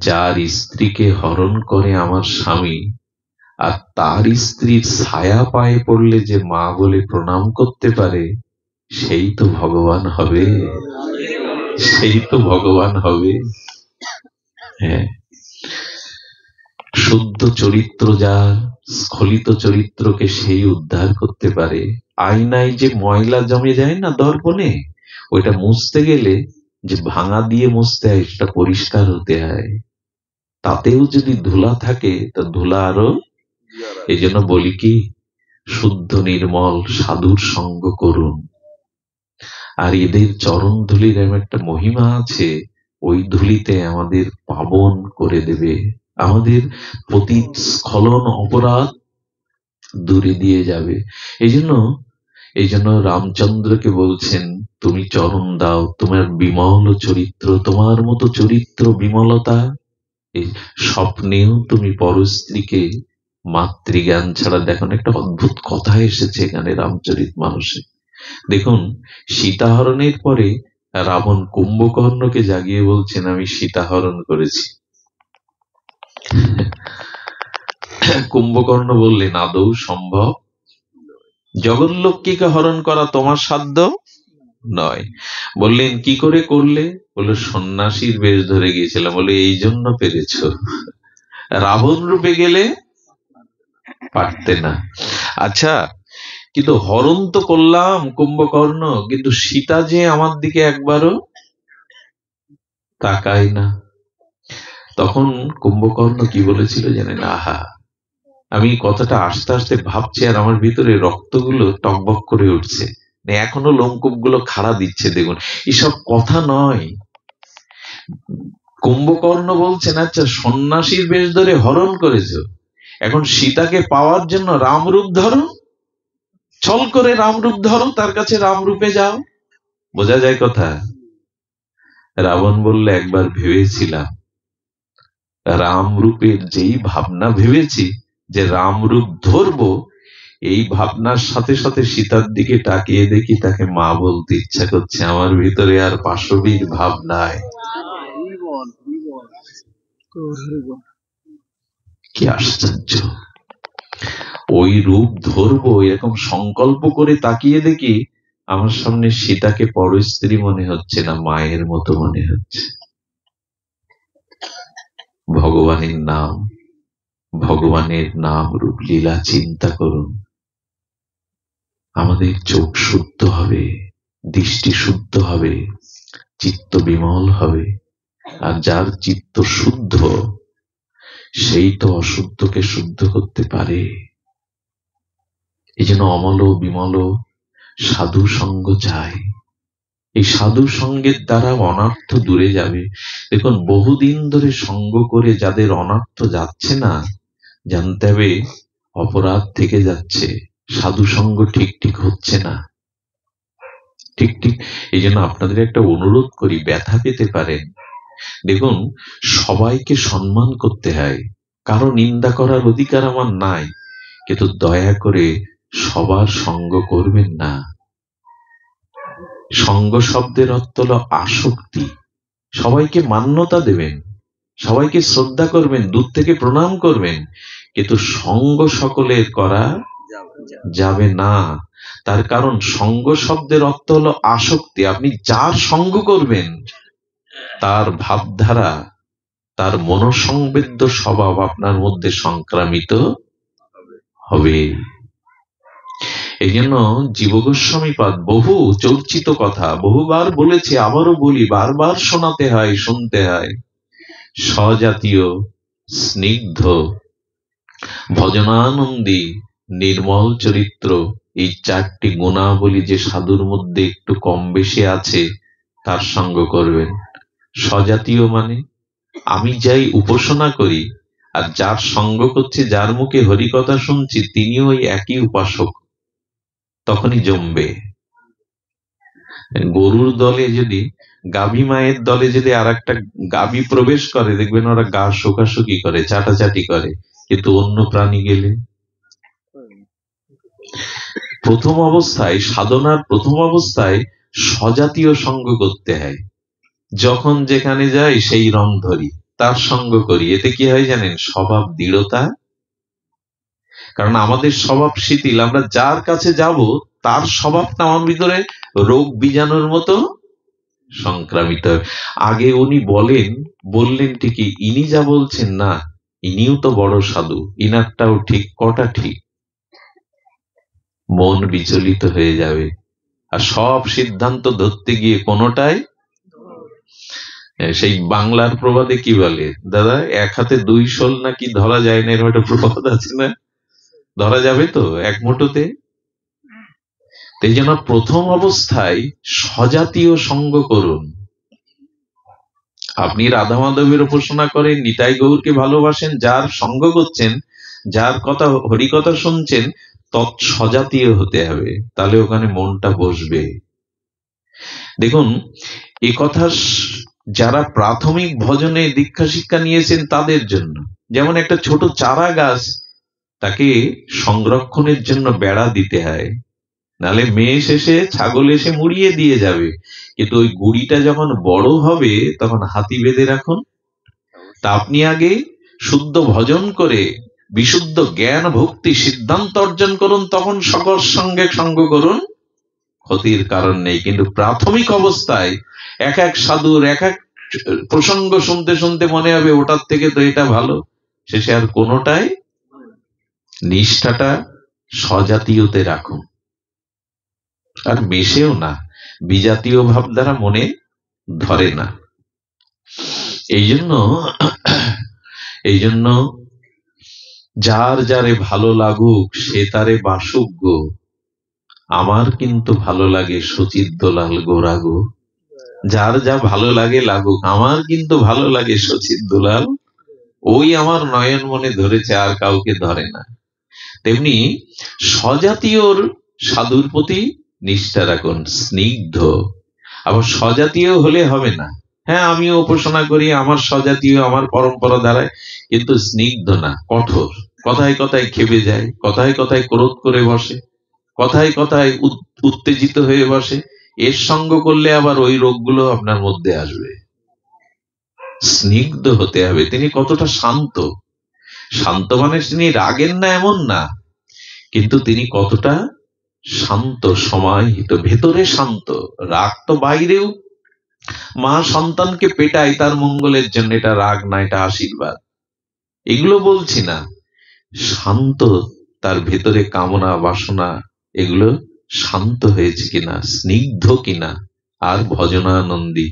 যার স্ত্রীকে হরণ করে আমার স্বামী, আর তার স্ত্রীর ছায়া পায়ে পড়লে যে মা বলে প্রণাম করতে পারে, সেই তো ভগবান হবে, সেই তো ভগবান হবে। হ্যাঁ, শুদ্ধ চরিত্র যার, স্খলিত চরিত্রকে সেই উদ্ধার করতে পারে। আয়নায় যে ময়লা জমে যায় না দর্পণে, ওইটা মুছতে গেলে যে ভাঙা দিয়ে মুছতে হয়, সেটা পরিষ্কার হতে হয়। তাতেও যদি ধুলা থাকে, তা ধুলা আরো। এই জন্য বলি কি, শুদ্ধ নির্মল সাধুর সঙ্গ করুন। আর এদের চরণ ধুলির এমন একটা মহিমা আছে, ওই ধুলিতে আমাদের পাবন করে দেবে, আমাদের প্রতি স্খলন অপরাধ দূরে দিয়ে যাবে। এই জন্য রামচন্দ্রকে বলছেন, তুমি চরণ দাও, তোমার বিমল চরিত্র, তোমার মতো চরিত্র বিমলতা, এই স্বপ্নেও তুমি পরস্ত্রীকে মাতৃজ্ঞান ছাড়া দেখুন। একটা অদ্ভুত কথা এসেছে এখানে রামচরিত মানুষে। দেখুন, সীতাহরণের পরে রাবণ কুম্ভকর্ণকে জাগিয়ে বলছেন, আমি সীতাহরণ করেছি। কুম্ভকর্ণ বললেন, আদৌ সম্ভব? জগৎলক্ষ্মীকে হরণ করা তোমার সাধ্য নয়। বললেন, কি করে করলে? বললো, সন্ন্যাসীর বেশ ধরে গিয়েছিলাম। বলে, এই জন্য পেরেছ? রাবণ রূপে গেলে পারতে না। আচ্ছা, কিন্তু হরণ তো করলাম কুম্ভকর্ণ, কিন্তু সীতা যে আমার দিকে একবারও তাকায় না। তখন কুম্ভকর্ণ কি বলেছিল জানেন? আহা, আমি কথাটা আস্তে আস্তে ভাবছি আর আমার ভিতরে রক্তগুলো টকবক করে উঠছে, এখনো লোমকূপ গুলো খাড়া দিচ্ছে। দেখুন, এসব কথা নয়। কুম্ভকর্ণ বলছেন, আচ্ছা সন্ন্যাসীর বেশ ধরে হরণ করেছো, এখন সীতাকে পাওয়ার জন্য রামরূপ ধরো, ছল করে রামরূপ ধরো, তার কাছে রামরূপে যাও। বোঝা যায় কথা? রাবণ বললে, একবার ভেবেছিলাম, রামরূপের যেই ভাবনা ভেবেছি যে রামরূপ ধরবো, এই ভাবনার সাথে সাথে সীতার দিকে তাকিয়ে দেখি তাকে মা বলতে ইচ্ছা করছে। আমার ভিতরে আর পাশবিক ভাব নাই। কি আশ্চর্য! ওই রূপ ধরবো এরকম সংকল্প করে তাকিয়ে দেখি আমার সামনে সীতাকে পরস্ত্রী মনে হচ্ছে না, মায়ের মতো মনে হচ্ছে। ভগবানের নাম, ভগবানের নাম রূপ লীলা চিন্তা করুন। আমাদের চোখ শুদ্ধ হবে, দৃষ্টি শুদ্ধ হবে, চিত্ত বিমল হবে। আর যার চিত্ত শুদ্ধ, সেই তো অশুদ্ধকে শুদ্ধ করতে পারে। এই জন্য অমল বিমল সাধু সঙ্গ চাই। এই সাধু সঙ্গের দ্বারা অনর্থ দূরে যাবে। দেখুন, বহুদিন ধরে সঙ্গ করে যাদের অনর্থ যাচ্ছে না, জানতে হবে অপরাধ থেকে যাচ্ছে, সাধু সঙ্গ ঠিক ঠিক হচ্ছে না। ঠিক ঠিক এই জন্য আপনাদের একটা অনুরোধ করি, ব্যথা পেতে পারেন। দেখুন, সবাইকে সম্মান করতে হয়, কারো নিন্দা করার অধিকার আমার নাই, কিন্তু দয়া করে সবার সঙ্গ করবেন না। সঙ্গ শব্দের অর্থ হলো আসক্তি। সবাইকে মান্যতা দেবেন, সবাইকে শ্রদ্ধা করবেন, দূর থেকে প্রণাম করবেন, কিন্তু সঙ্গ সকলের করা যাবে না। তার কারণ সঙ্গ শব্দের অর্থ হলো আসক্তি। আপনি যার সঙ্গ করবেন তার ভাবধারা, তার মনোসংবেদ্য স্বভাব আপনার মধ্যে সংক্রামিত হবে। এই জন্য জীবগোস্বামীপাদ বহু চর্চিত কথা বহুবার বলেছে, আবারও বলি, বারবার শোনাতে হয়, শুনতে হয়। স্বজাতীয়, স্নিগ্ধ, ভজনানন্দী, নির্মল চরিত্র, এই চারটি গুণাবলী যে সাধুর মধ্যে একটু কম বেশি আছে, তার সঙ্গ করবেন। স্বজাতীয় মানে আমি যাই উপাসনা করি আর যার সঙ্গ করছি, যার মুখে হরিকথা শুনছি, তিনিও ওই একই উপাসক, তখনই জমবে। গরুর দলে যদি, গাভী মায়ের দলে যদি আর একটা গাভী প্রবেশ করে, দেখবেন ওরা গা শোকাশুকি করে, চাটাচাটি করে, কিন্তু অন্য প্রাণী গেলে, প্রথম অবস্থায়, সাধনার প্রথম অবস্থায় স্বজাতীয় সঙ্গ করতে হয়। যখন যেখানে যাই সেই রং ধরি, তার সঙ্গ করি। এতে কি হয় জানেন? স্বভাব দৃঢ়তা। কারণ আমাদের স্বভাব শিথিল, আমরা যার কাছে যাব তার স্বভাবটা আমার ভিতরে রোগ বীজাণুর মতো সংক্রামিত। আগে উনি বললেন ঠিকই, ইনি যা বলছেন না, ইনিও তো বড় সাধু, ইনারটাও ঠিক, কটা ঠিক, মন বিচলিত হয়ে যাবে। আর সব সিদ্ধান্ত ধরতে গিয়ে কোনোটাই, সেই বাংলার প্রবাদে কি বলে দাদা, এক হাতে দুই শোল নাকি ধরা যায় না, এরকম একটা প্রবাদ আছে না? ধরা যাবে তো এক মুঠোতে? এই জন্য প্রথম অবস্থায় স্বজাতীয় সঙ্গ করুন। আপনি রাধা মাধবের উপাসনা করেন, নিতাই গৌরকে ভালোবাসেন, যার সঙ্গ করছেন, যার কথা হরিকথা শুনছেন, তৎস্বজাতীয় হতে হবে, তাহলে ওখানে মনটা বসবে। দেখুন, এ কথা যারা প্রাথমিক ভজনে দীক্ষা শিক্ষা নিয়েছেন তাদের জন্য। যেমন একটা ছোট চারা গাছ, তাকে সংরক্ষণের জন্য বেড়া দিতে হয়, নালে মেষ এসে, ছাগল এসে মুড়িয়ে দিয়ে যাবে। কিন্তু ওই গুড়িটা যখন বড় হবে তখন হাতি বেঁধে রাখুন। তা আপনি আগে শুদ্ধ ভজন করে বিশুদ্ধ জ্ঞান ভক্তি সিদ্ধান্ত অর্জন করুন, তখন সকল সঙ্গে সঙ্গ করুন, ক্ষতির কারণ নেই। কিন্তু প্রাথমিক অবস্থায় এক এক সাধুর এক এক প্রসঙ্গ শুনতে শুনতে মনে হবে ওটার থেকে তো এটা ভালো, শেষে আর কোনোটাই নিষ্ঠাটা স্বজাতীয়তে রাখুন, আর মেশেও না, বিজাতীয় ভাব দ্বারা মনে ধরে না। এই জন্য যার যারে ভালো লাগুক সে তারে বাসুক গো, আমার কিন্তু ভালো লাগে সচিত দোলাল গোরা গো। যার যা ভালো লাগে লাগুক, আমার কিন্তু ভালো লাগে সচিত দোলাল, ওই আমার নয়ন মনে ধরেছে, আর কাউকে ধরে না। তেমনি স্বজাতীয়র সাধুর প্রতি নিষ্ঠা রাখুন, স্নিগ্ধ। আবার স্বজাতীয় হলে হবে না, হ্যাঁ আমিও উপাসনা করি, আমার স্বজাতীয়, আমার পরম্পরা দ্বারায়, কিন্তু স্নিগ্ধ না, কঠোর। কথায় কথায় খেপে যায়, কথায় কথায় ক্রোধ করে বসে, কথায় কথায় উত্তেজিত হয়ে বসে। এর সঙ্গ করলে আবার ওই রোগগুলো আপনার মধ্যে আসবে। স্নিগ্ধ হতে হবে। তিনি কতটা শান্ত, শান্ত মানে তিনি রাগেন না এমন না, কিন্তু তিনি কতটা শান্ত, সমাহিত, ভেতরে শান্ত। রাগ তো বাইরেও, মা সন্তানকে পেটায় তার মঙ্গলের জন্য, এটা রাগ না, এটা আশীর্বাদ, এগুলো বলছি না। শান্ত, তার ভেতরে কামনা বাসনা এগুলো শান্ত হয়েছে কিনা, স্নিগ্ধ কিনা। আর ভজনানন্দী,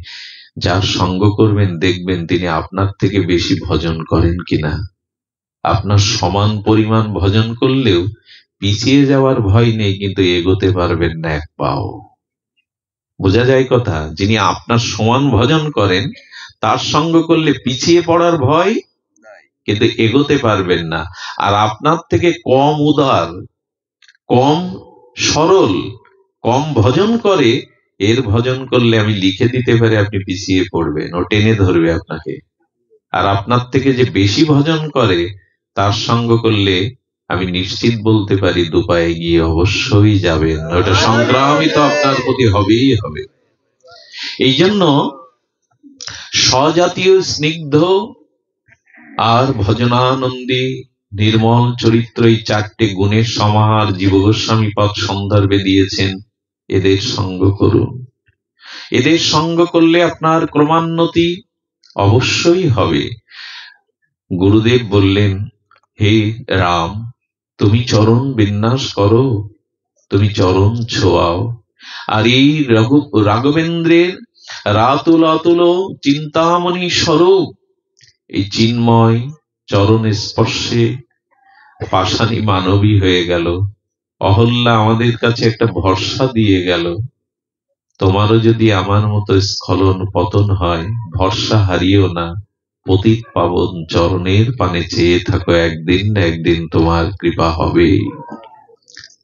যার সঙ্গ করবেন দেখবেন তিনি আপনার থেকে বেশি ভজন করেন কিনা। আপনার সমান পরিমাণ ভজন করলেও পিছিয়ে যাওয়ার ভয় নেই, কিন্তু এগোতে পারবেন না এক পাও। বোঝা যায় কথা? যিনি আপনার সমান ভজন করেন তার সঙ্গ করলে পিছিয়ে পড়ার ভয়, কিন্তু এগোতে পারবেন না। আর আপনার থেকে কম উদার, কম সরল, কম ভজন করে, এর ভজন করলে আমি লিখে দিতে পারি আপনি পিছিয়ে পড়বেন, ও টেনে ধরবে আপনাকে। আর আপনার থেকে যে বেশি ভজন করে তার সঙ্গ করলে আমি নিশ্চিত বলতে পারি দুপায়ে গিয়ে অবশ্যই যাবেন, ওটা সংগ্রামিত আপনার প্রতি হবেই হবে। এই জন্য স্বজাতীয়, স্নিগ্ধ আর ভজনানন্দী, নির্মল চরিত্র, এই চারটে গুণের সমাহার জীব গোস্বামী পদ সন্দর্ভে দিয়েছেন। এদের সঙ্গ করুন। এদের সঙ্গ করলে আপনার ক্রমান্নতি অবশ্যই হবে। গুরুদেব বললেন, হে রাম, তুমি চরণ বিন্যাস করো, তুমি চরণ ছোঁয়াও। আর এই রাঘবেন্দ্রের রাতুল অতুল চিন্তামণি স্বরূপ এই চিন্ময় চরণ স্পর্শে পাষাণী মানবী হয়ে গেল। অহল্যা আমাদের কাছে একটা ভরসা দিয়ে গেল, তোমারও যদি আমার মতো স্খলন পতন হয়, ভরসা হারিও না, পতিত পাবন চরণের পানে চেয়ে থাকো, একদিন না একদিন তোমার কৃপা হবে।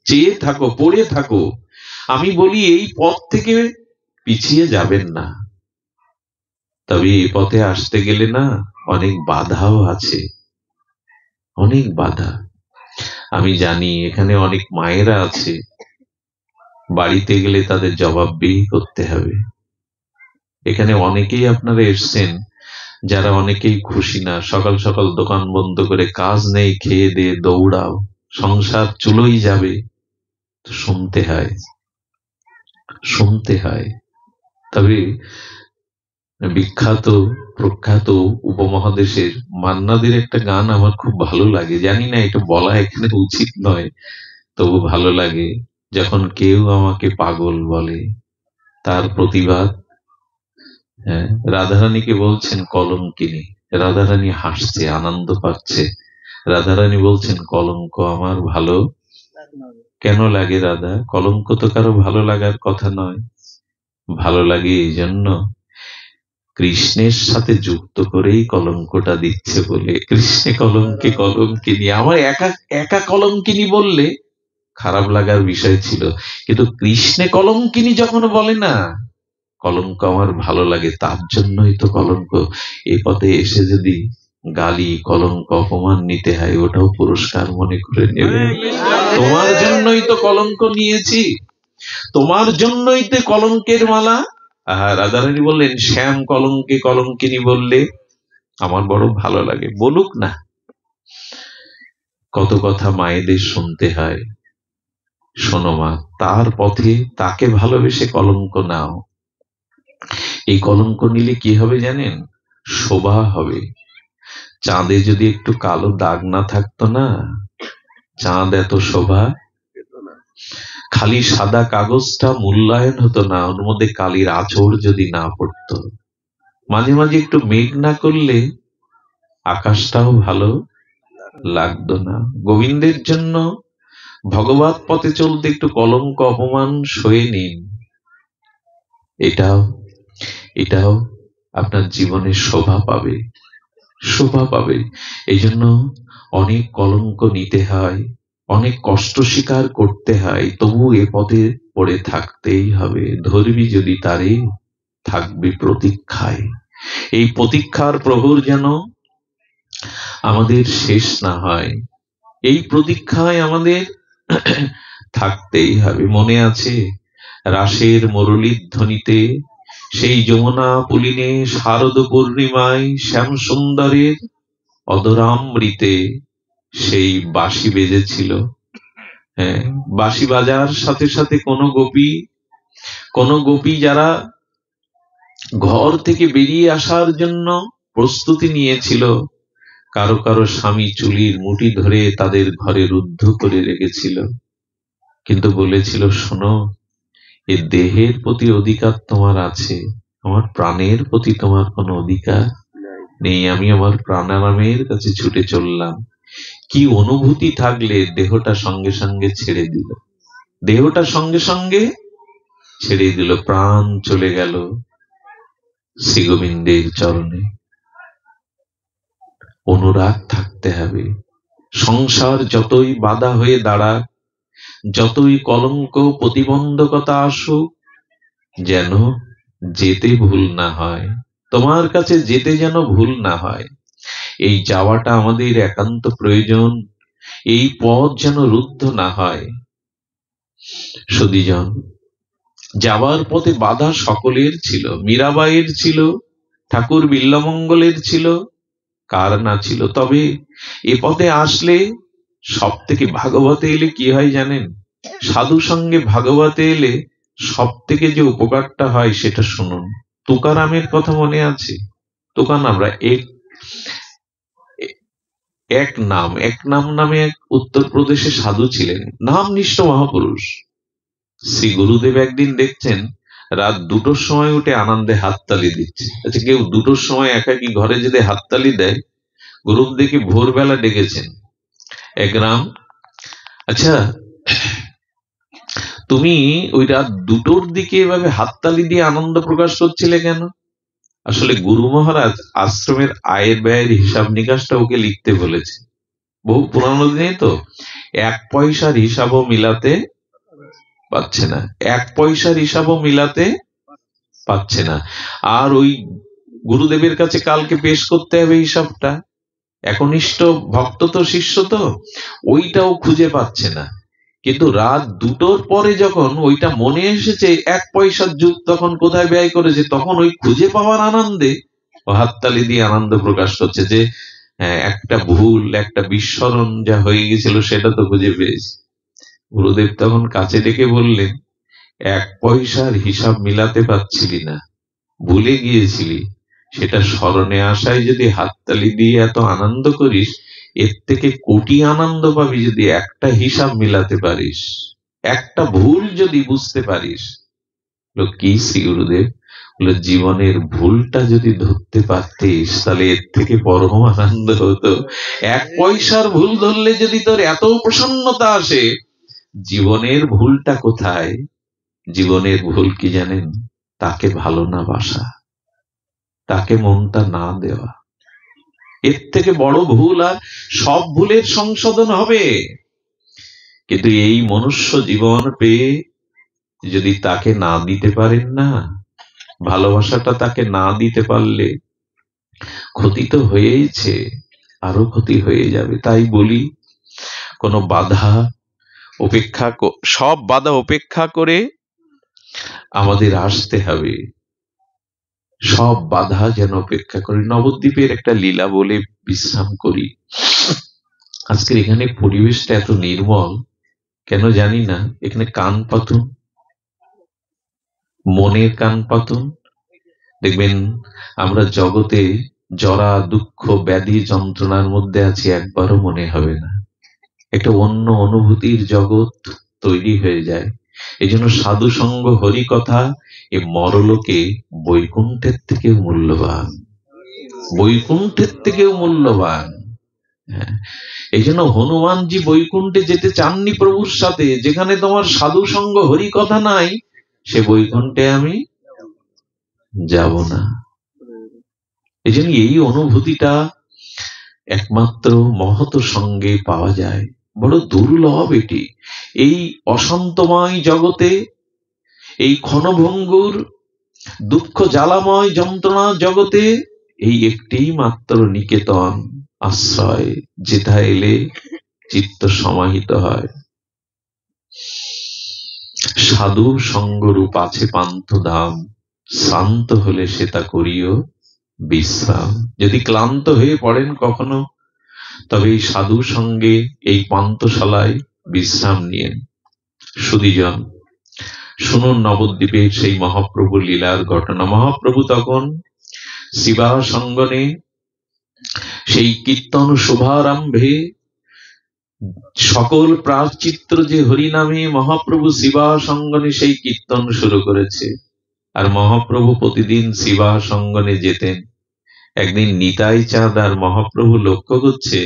চেয়ে থাকো, পড়ে থাকো। আমি বলি এই পথ থেকে পিছিয়ে যাবেন না, তবে এই পথে আসতে গেলে না অনেক বাধাও আছে, অনেক বাধা। আমি জানি এখানে অনেক মায়েরা আছে, বাড়িতে গেলে তাদের জবাবদিহি করতে হবে। এখানে অনেকেই আপনারা এসছেন যারা অনেকেই খুশি না, সকাল সকাল দোকান বন্ধ করে, কাজ নেই, খেয়ে দিয়ে দৌড়াও, সংসার চুলোই যাবে। শুনতে হয়, শুনতে হয়। তবে বিখ্যাত প্রখ্যাত উপমহাদেশের মান্নাদের একটা গান আমার খুব ভালো লাগে, জানি না এটা বলা এখানে উচিত নয়, তবু ভালো লাগে। যখন কেউ আমাকে পাগল বলে, তার প্রতিবাদ। হ্যাঁ, রাধারানীকে বলছেন কলঙ্কিনী, রাধারানী হাসছে, আনন্দ পাচ্ছে। রাধারানী বলছেন, কলঙ্ক আমার ভালো কেন লাগে রাধা? কলঙ্ক তো কারো ভালো লাগার কথা নয়। ভালো লাগে এই জন্য কৃষ্ণের সাথে যুক্ত করেই কলঙ্কটা দিচ্ছে বলে। কৃষ্ণে কলঙ্কে কলঙ্কিনী, আমার একা একা কলঙ্কিনী বললে খারাপ লাগার বিষয় ছিল, কিন্তু কৃষ্ণে কলঙ্কিনী যখন বলে না, কলঙ্ক আমার ভালো লাগে, তার জন্যই তো কলঙ্ক। এ পথে এসে যদি গালি, কলঙ্ক, অপমান নিতে হয়, ওটাও পুরস্কার মনে করে নেবে। তোমার জন্যই তো কলঙ্ক নিয়েছি, তোমার জন্যই তো কলঙ্কের মালা। রাধারানী বললেন, শ্যাম কলঙ্কে কলঙ্কিনী বললে আমার বড় ভালো লাগে, বলুক না। কত কথা মায়েদের শুনতে হয়, শোনো মা, তার পথে তাকে ভালোবেসে কলঙ্ক নাও। এই কলঙ্ক নিলে কি হবে জানেন? শোভা হবে। চাঁদে যদি একটু কালো দাগ না থাকতো না, চাঁদ এত শোভা, খালি সাদা কাগজটা মূল্যায়ন হতো না, ওর মধ্যে কালির আঁচড় যদি না পড়তো, মাঝে মাঝে একটু মেঘ না করলে আকাশটাও ভালো লাগতো না। গোবিন্দের জন্য ভগবত পথে চলতে একটু কলঙ্ক অপমান সয়ে নিন। এটাও এটাও আপনার জীবনে শোভা পাবে, শোভা পাবে। এই জন্য অনেক কলঙ্ক নিতে হয়, অনেক কষ্ট স্বীকার করতে হয়, তবু এ পথে পড়ে থাকতেই হবে। ধরবি যদি তারে, থাকবি প্রতীক্ষায়। এই প্রতীক্ষার প্রহর যেন আমাদের শেষ না হয়, এই প্রতীক্ষায় আমাদের থাকতেই হবে। মনে আছে রাসের মুরলীর ধ্বনিতে, সেই যমুনা পুলিনে শারদ পূর্ণিমায় শ্যাম সুন্দরের অদরামৃতে সেই বাঁশি বেজেছিল। হ্যাঁ, বাঁশি বাজার সাথে সাথে কোন গোপী যারা ঘর থেকে বেরিয়ে আসার জন্য প্রস্তুতি নিয়েছিল, কারো কারো স্বামী চুলির মুঠি ধরে তাদের ঘরে রুদ্ধ করে রেখেছিল, কিন্তু বলেছিল, শোনো, এ দেহের প্রতি অধিকার তোমার আছে, আমার প্রাণের প্রতি তোমার কোনো অধিকার নেই। আমি আমার প্রাণারামের কাছে ছুটে চললাম। কি অনুভূতি থাকলে দেহটা সঙ্গে সঙ্গে ছেড়ে দিল, দেহটা সঙ্গে সঙ্গে ছেড়ে দিল, প্রাণ চলে গেল শ্রী গোবিন্দের চরণে। অনুরাগ থাকতে হবে। সংসার যতই বাধা হয়ে দাঁড়াক, যতই কলঙ্ক প্রতিবন্ধকতা আসুক, যেন যেতে ভুল না হয়, তোমার কাছে যেতে যেন ভুল না হয়। এই যাওয়াটা আমাদের একান্ত প্রয়োজন, এই পথ যেন রুদ্ধ না হয়। সুধীজন, যাওয়ার পথে বাধা সকলের ছিল, মীরাবাইয়ের ছিল, ঠাকুর বিল্বমঙ্গলের ছিল, কার না ছিল। তবে এ পথে আসলে সব থেকে, ভাগবতে এলে কি হয় জানেন? সাধু সঙ্গে ভাগবতে এলে সব থেকে যে উপকারটা হয় সেটা শুনুন। তুকারামের কথা মনে আছে? তুকারামরা এক নাম নামে এক উত্তরপ্রদেশে সাধু ছিলেন, নাম নিষ্ঠ মহাপুরুষ। শ্রী গুরুদেব একদিন দেখছেন রাত 2টোর সময় উঠে আনন্দে হাততালি দিচ্ছে। আচ্ছা, কেউ 2টোর সময় একাকি ঘরে যদি হাততালি দেয়, গুরুদেবকে ভোরবেলা ডেকেছেন, এক রাম, আচ্ছা তুমি ওই রাত 2টোর দিকে এভাবে হাততালি দিয়ে আনন্দ প্রকাশ করছিলে কেন? আসলে গুরু মহারাজ আশ্রমের আয়ের ব্যয়ের হিসাব নিকাশটা ওকে লিখতে বলেছে। বহু পুরানো দিনে তো 1 পয়সার হিসাবও মিলাতে পারছে না, 1 পয়সার হিসাবও মিলাতে পাচ্ছে না। আর ওই গুরুদেবের কাছে কালকে পেশ করতে হবে হিসাবটা। একনিষ্ঠ ভক্ত তো, শিষ্য তো, ওইটাও খুঁজে পাচ্ছে না। কিন্তু রাত 2টোর পরে যখন ওইটা মনে এসেছে 1 পয়সার যুগ তখন কোথায় ব্যয় করেছে, তখন ওই খুঁজে পাওয়ার আনন্দে ও হাততালি দিয়ে আনন্দ প্রকাশ করছে যে একটা ভুল, একটা বিস্মরণ যা হয়ে গেছিল সেটা তো খুঁজে পেয়েছি। গুরুদেব তখন কাছে ডেকে বললেন, 1 পয়সার হিসাব মিলাতে পারছিলি না, ভুলে গিয়েছিলি, সেটা স্মরণে আসায় যদি হাততালি দিয়ে এত আনন্দ করিস, এর থেকে কোটি আনন্দ পাবি যদি একটা হিসাব মিলাতে পারিস, একটা ভুল যদি বুঝতে পারিস। কি শ্রী গুরুদেব? জীবনের ভুলটা যদি ধরতে পারতিস তাহলে এর থেকে পরম আনন্দ হতো। 1 পয়সার ভুল ধরলে যদি তোর এত প্রসন্নতা আসে, জীবনের ভুলটা কোথায়? জীবনের ভুল কি জানেন? তাকে ভালো না বাসা, তাকে মনটা না দেওয়া। এর থেকে বড় ভুল আর সব ভুলের সংশোধন হবে। কিন্তু এই মনুষ্য জীবন পেয়ে যদি তাকে না দিতে পারেন না, ভালোবাসাটা তাকে না দিতে পারলে ক্ষতি তো হয়েইছে, আরো ক্ষতি হয়ে যাবে। তাই বলি, কোনো বাধা উপেক্ষা, সব বাধা উপেক্ষা করে আমাদের আসতে হবে। সব বাধা যেন অপেক্ষা করি। নবদ্বীপের একটা লীলা বলে বিশ্রাম করি। আজকের এখানে পরিবেশটা এত নির্মল কেন জানি না। এখানে কান পাতুন, মনের কান পাতুন। দেখবেন আমরা জগতে জরা দুঃখ ব্যাধি যন্ত্রণার মধ্যে আছি, একবারও মনে হবে না। একটা অন্য অনুভূতির জগৎ তৈরি হয়ে যায়। এই জন্য সাধু সঙ্গ, হরি কথা এ মরলোকে বৈকুণ্ঠের থেকেও মূল্যবান, বৈকুণ্ঠের থেকেও মূল্যবান। হ্যাঁ, এই জন্য হনুমানজি বৈকুণ্ঠে যেতে চাননি প্রভুর সাথে। যেখানে তোমার সাধু সঙ্গ হরি কথা নাই, সে বৈকুণ্ঠে আমি যাব না। এই জন্য এই অনুভূতিটা একমাত্র মহৎ সঙ্গে পাওয়া যায়। বড় দুর্লভ এটি। এই অশান্তময় জগতে, এই ক্ষণভঙ্গুর দুঃখ জ্বালাময় যন্ত্রণা জগতে এই একটি মাত্র নিকেতন আশ্রয়, যেটা এলে চিত্ত সমাহিত হয়। সাধু সঙ্গরূপ আছে পান্থধাম, শ্রান্ত হলে সে তা করিও বিশ্রাম। যদি ক্লান্ত হয়ে পড়েন কখনো, তবে এই সাধু সঙ্গে এই পান্থশালায় বিশ্রাম নিয়েন। সুধীজন, শুনুন নবদ্বীপের সেই মহাপ্রভু লীলার ঘটনা। মহাপ্রভু তখন শিবাসঙ্গনে সেই কীর্তন শুভারম্ভে সকল প্রাচিত্র যে হরিনামে মহাপ্রভু শিবাসঙ্গনে সেই কীর্তন শুরু করেছে। আর মহাপ্রভু প্রতিদিন শিবাসঙ্গনে যেতেন। একদিন নিতাই চাঁদ আর মহাপ্রভু লক্ষ্য করছে,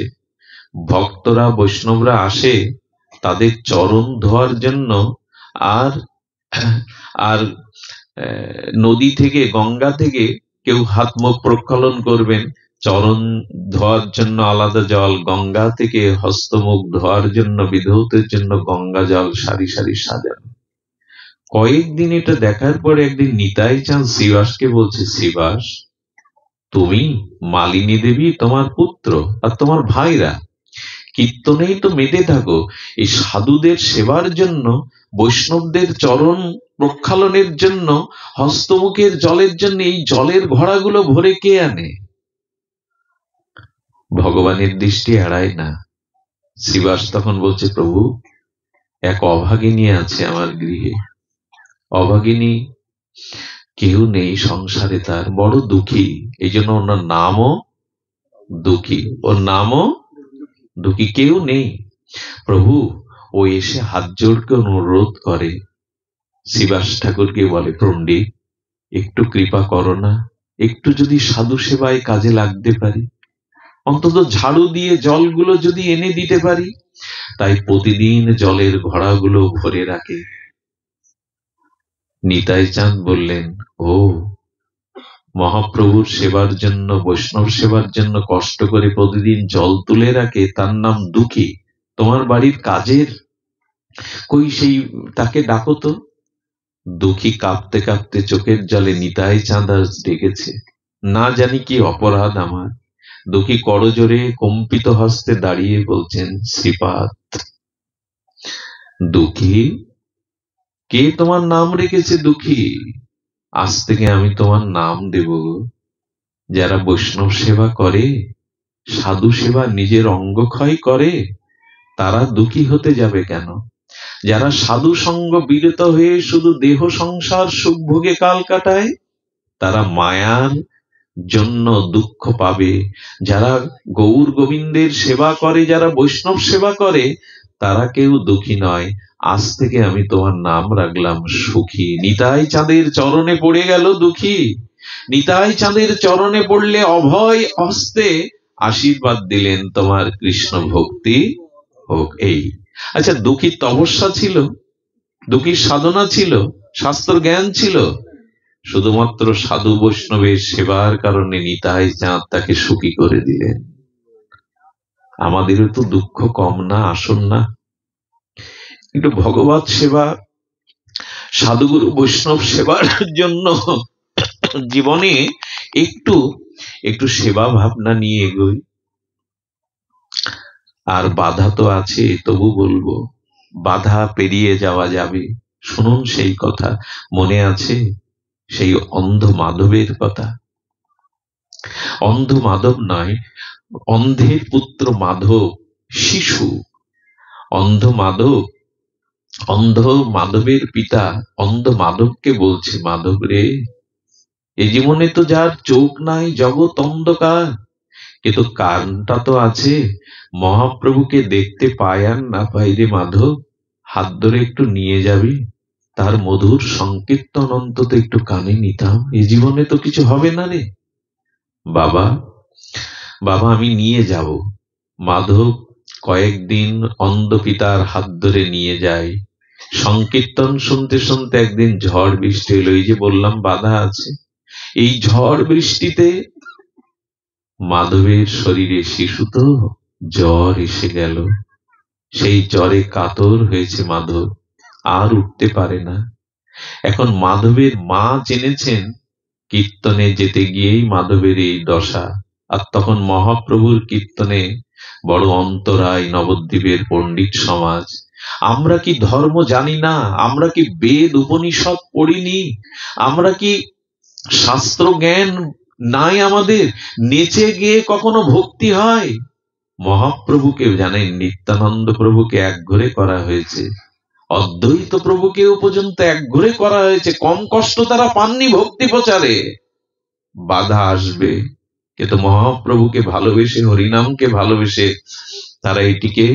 ভক্তরা বৈষ্ণবরা আসে তাদের চরণ ধোয়ার জন্য, আর আর নদী থেকে, গঙ্গা থেকে কেউ হাত মুখ প্রক্ষালন করবেন, চরণ ধোয়ার জন্য আলাদা জল, গঙ্গা থেকে হস্তমুখ ধোয়ার জন্য বিধৌতের জন্য গঙ্গা জল সারি সারি সাজানো। কয়েকদিন এটা দেখার পরে একদিন নিতাই চাঁদ শ্রীবাসকে বলছে, শ্রীবাস, তুমি মালিনী দেবী, তোমার পুত্র আর তোমার ভাইরা কীর্তনেই তো মেতে থাকো, এই সাধুদের সেবার জন্য, বৈষ্ণবদের চরণ প্রক্ষালনের জন্য, হস্তমুখের জলের জন্য এই জলের ঘড়াগুলো ভরে কে আনে? ভগবানের দৃষ্টি এড়ায় না। শ্রীবাস তখন বলছে, প্রভু, এক অভাগিনী আছে আমার গৃহে। অভাগিনী কেউ নেই সংসারে, তার বড় দুঃখী, এই জন্য ওনার নামও দুঃখী, ওর নামও দুঃখী, কেউ নেই। প্রভু, ও এসে হাত জোড়কে অনুরোধ করে, শ্রীবাস ঠাকুরকে বলে, পণ্ডিত একটু কৃপা করো না, একটু যদি সাধু সেবায় কাজে লাগতে পারি, অন্তত ঝাড়ু দিয়ে জলগুলো যদি এনে দিতে পারি। তাই প্রতিদিন জলের ঘড়াগুলো ভরে রাখে। নিতাই চাঁদ বললেন, ও মহাপ্রভুর সেবার জন্য, বৈষ্ণব সেবার জন্য কষ্ট করে প্রতিদিন জল তুলে রাখে, তার নাম দুঃখী। তোমার বাড়ির কাজের কই সেই, তাকে ডাকো তো। দুঃখী কাঁপতে কাঁপতে চোখের জলে নিতাই চাঁদ ডেকেছে। না জানি কি অপরাধ আমার। দুঃখী করজোরে কম্পিত হস্তে দাঁড়িয়ে বলছেন, শ্রীপাদ। দুঃখী, কে তোমার নাম রেখেছে দুঃখী? আজ থেকে আমি তোমার নাম দেব। যারা বৈষ্ণব সেবা করে, সাধু সেবা নিজের অঙ্গক্ষয় করে, তারা দুঃখী হতে যাবে কেন? যারা সাধু সঙ্গ বিরত হয়ে শুধু দেহ সংসার সুখ ভোগে কাল কাটায়, তারা মায়ার জন্য দুঃখ পাবে। যারা গৌর গোবিন্দের সেবা করে, যারা বৈষ্ণব সেবা করে, তারা কেউ দুঃখী নয়। আজ থেকে আমি তোমার নাম রাখলাম সুখী। নিতাই চাঁদের চরণে পড়ে গেল দুঃখী। নিতাই চাঁদের চরণে পড়লে অভয় হস্তে আশীর্বাদ দিলেন, তোমার কৃষ্ণ ভক্তি হোক। এই আচ্ছা, দুঃখীর তপস্যা ছিল, দুঃখীর সাধনা ছিল, শাস্ত্র জ্ঞান ছিল, শুধুমাত্র সাধু বৈষ্ণবের সেবার কারণে নিতাই চাঁদ তাকে সুখী করে দিলেন। আমাদেরও তো দুঃখ কম না? আসুন না, একটু ভগবত সেবা, সাধুগুরু বৈষ্ণব সেবার জন্য জীবনে একটু একটু সেবা ভাবনা নিয়ে এগোই। আর বাধা তো আছে, তবু বলবো, বাধা পেরিয়ে যাওয়া যাবে। শুনুন সেই কথা, মনে আছে সেই অন্ধ মাধবের কথা। অন্ধ মাধব নয়, অন্ধের পুত্র মাধব, শিশু। অন্ধ মাধব, অন্ধ মাধবের পিতা অন্ধ মাধবকে বলছে, মাধব রে, এ জীবনে তো যার চোখ নাই, জগৎ অন্ধকার, কিন্তু কারণটা তো আছে। মহাপ্রভুকে দেখতে পাই আর না পাই রে মাধব, হাত ধরে একটু নিয়ে যাবি, তার মধুর সংকীর্তন অন্তত একটু কানে নিতাম, এ জীবনে তো কিছু হবে না রে। বাবা, বাবা আমি নিয়ে যাব। মাধব কয়েকদিন অন্ধ পিতার হাত ধরে নিয়ে যায়। সংকীর্তন শুনতে শুনতে একদিন ঝড় বৃষ্টি হলো, এই যে বললাম বাধা আছে। এই ঝড় বৃষ্টিতে মাধবের শরীরে, শিশু তো, জ্বর এসে গেল। সেই জ্বরে কাতর হয়েছে মাধব, আর উঠতে পারে না। এখন মাধবের মা জেনেছেন কীর্তনে যেতে গিয়েই মাধবের এই দশা। আর তখন মহাপ্রভুর কীর্তনে বড় অন্তরায় নবদ্বীপের পণ্ডিত সমাজ। আমরা কি ধর্ম জানি না? আমরা কি বেদ উপনিষদ পড়িনি? আমরা কি শাস্ত্র জ্ঞান নাই আমাদের? নেচে গিয়ে কখনো ভক্তি হয়? মহাপ্রভুকে জানেন, নিত্যানন্দ প্রভুকে একঘরে করা হয়েছে, অদ্বৈত প্রভুকেও পর্যন্ত একঘরে করা হয়েছে। কম কষ্ট তারা পাননি ভক্তি প্রচারে। বাধা আসবে, কিন্তু মহাপ্রভুকে ভালোবেসে, হরিনামকে ভালোবেসে তারা এটিকে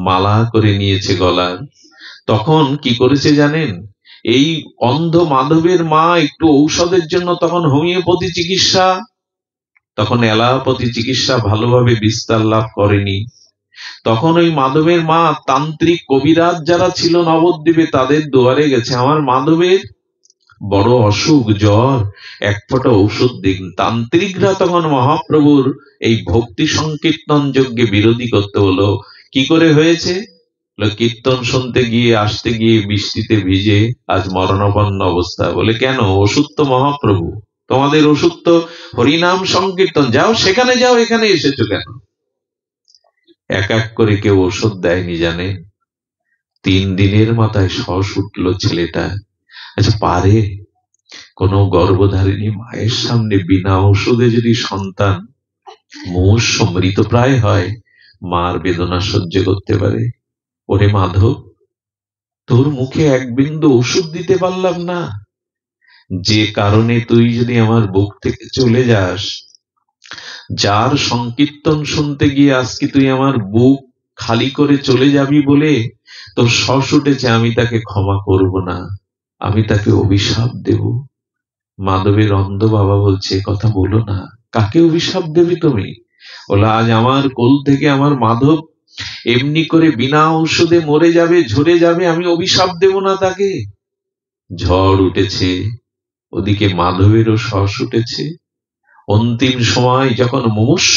মালা করে নিয়েছে গলার। তখন কি করেছে জানেন? এই অন্ধ মাধবের মা একটু ঔষধের জন্য তখন হোমিওপ্যাথি চিকিৎসা, তখন অ্যালোপ্যাথি চিকিৎসা ভালোভাবে বিস্তার লাভ করেনি। তখন ওই মাধবের মা তান্ত্রিক কবিরাজ যারা ছিল নবদ্বীপে, তাদের দুয়ারে গেছে, আমার মাধবের বড় অসুখ, জ্বর, এক ফোঁটা ঔষধ দিন। তান্ত্রিকরা তখন মহাপ্রভুর এই ভক্তি সংকীর্তন যজ্ঞে বিরোধী করতে হলো। কি করে হয়েছে? কীর্তন শুনতে গিয়ে আসতে গিয়ে বৃষ্টিতে ভিজে আজ মরণাপন্ন অবস্থা। বলে কেন? ওষুধ তো মহাপ্রভু, তোমাদের ওষুধ তো হরিনাম সংকীর্তন, যাও সেখানে যাও, এখানে এসেছো কেন? এক এক করে কেউ ওষুধ দেয়নি জানে। 3 দিনের মাথায় শ্বাস উঠলো ছেলেটা। আচ্ছা, পারে কোন গর্ভধারিণী মায়ের সামনে বিনা ওষুধে যদি সন্তান মুমূর্ষ মৃতপ্রায় হয়, মার বেদনা সহ্য করতে পারে? ওরে মাধব, তোর মুখে এক বিন্দু ওষুধ দিতে পারলাম না, যে কারণে তুই যদি আমার বুক থেকে চলে যাস, যার সংকীর্তন শুনতে গিয়ে আজকে তুই আমার বুক খালি করে চলে যাবি বলে তোর শ্বাস উঠেছে, আমি তাকে ক্ষমা করব না, আমি তাকে অভিশাপ দেব। মাধবের অন্ধ বাবা বলছে, কথা বলো না, কাকে অভিশাপ দেবে তুমি? বলে, আজ আমার কোল থেকে আমার মাধব এমনি করে বিনা ঔষধে মরে যাবে, ঝরে যাবে, আমি অভিশাপ দেব না তাকে। ঝড় উঠেছে, ওদিকে মাধবেরও শ্বাস উঠেছে। অন্তিম সময় যখন মুমূর্ষ,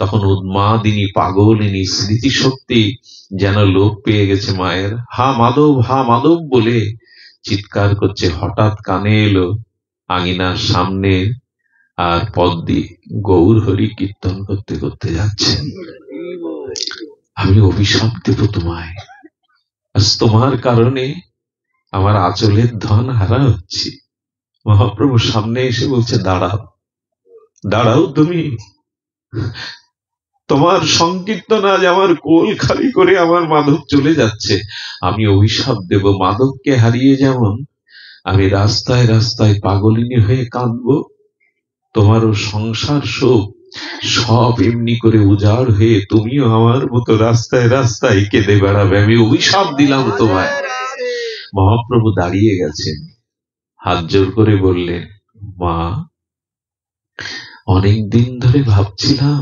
তখন উন্মাদিনী পাগলিনী স্মৃতিশক্তি যেন লোপ পেয়ে গেছে মায়ের। হা মাধব, হা মাধব বলে চিৎকার করছে। হঠাৎ কানে এলো আঙিনার সামনে আর পদ দিয়ে গৌর হরি কীর্তন করতে করতে যাচ্ছেন। আমি অভিশাপ দেব তোমায়, আজ তোমার কারণে আমার আঁচলের ধন হারা হচ্ছে। মহাপ্রভু সামনে এসে বলছে, দাঁড়াও, দাঁড়াও, তুমি, তোমার সংকীর্তন আজ আমার কোল খালি করে আমার মাধব চলে যাচ্ছে, আমি অভিশাপ দেব। মাধবকে হারিয়ে যেমন আমি রাস্তায় রাস্তায় পাগলিনী হয়ে কাঁদবো, তোমারও সংসার সুখ সব এমনি করে উজাড় হয়ে তুমিও আমার মতো রাস্তায় রাস্তায় কেঁদে বেড়াবে, আমি অভিশাপ দিলাম তোমায়। মহাপ্রভু দাঁড়িয়ে গেছেন, হাত জোর করে বললেন, মা, অনেক দিন ধরে ভাবছিলাম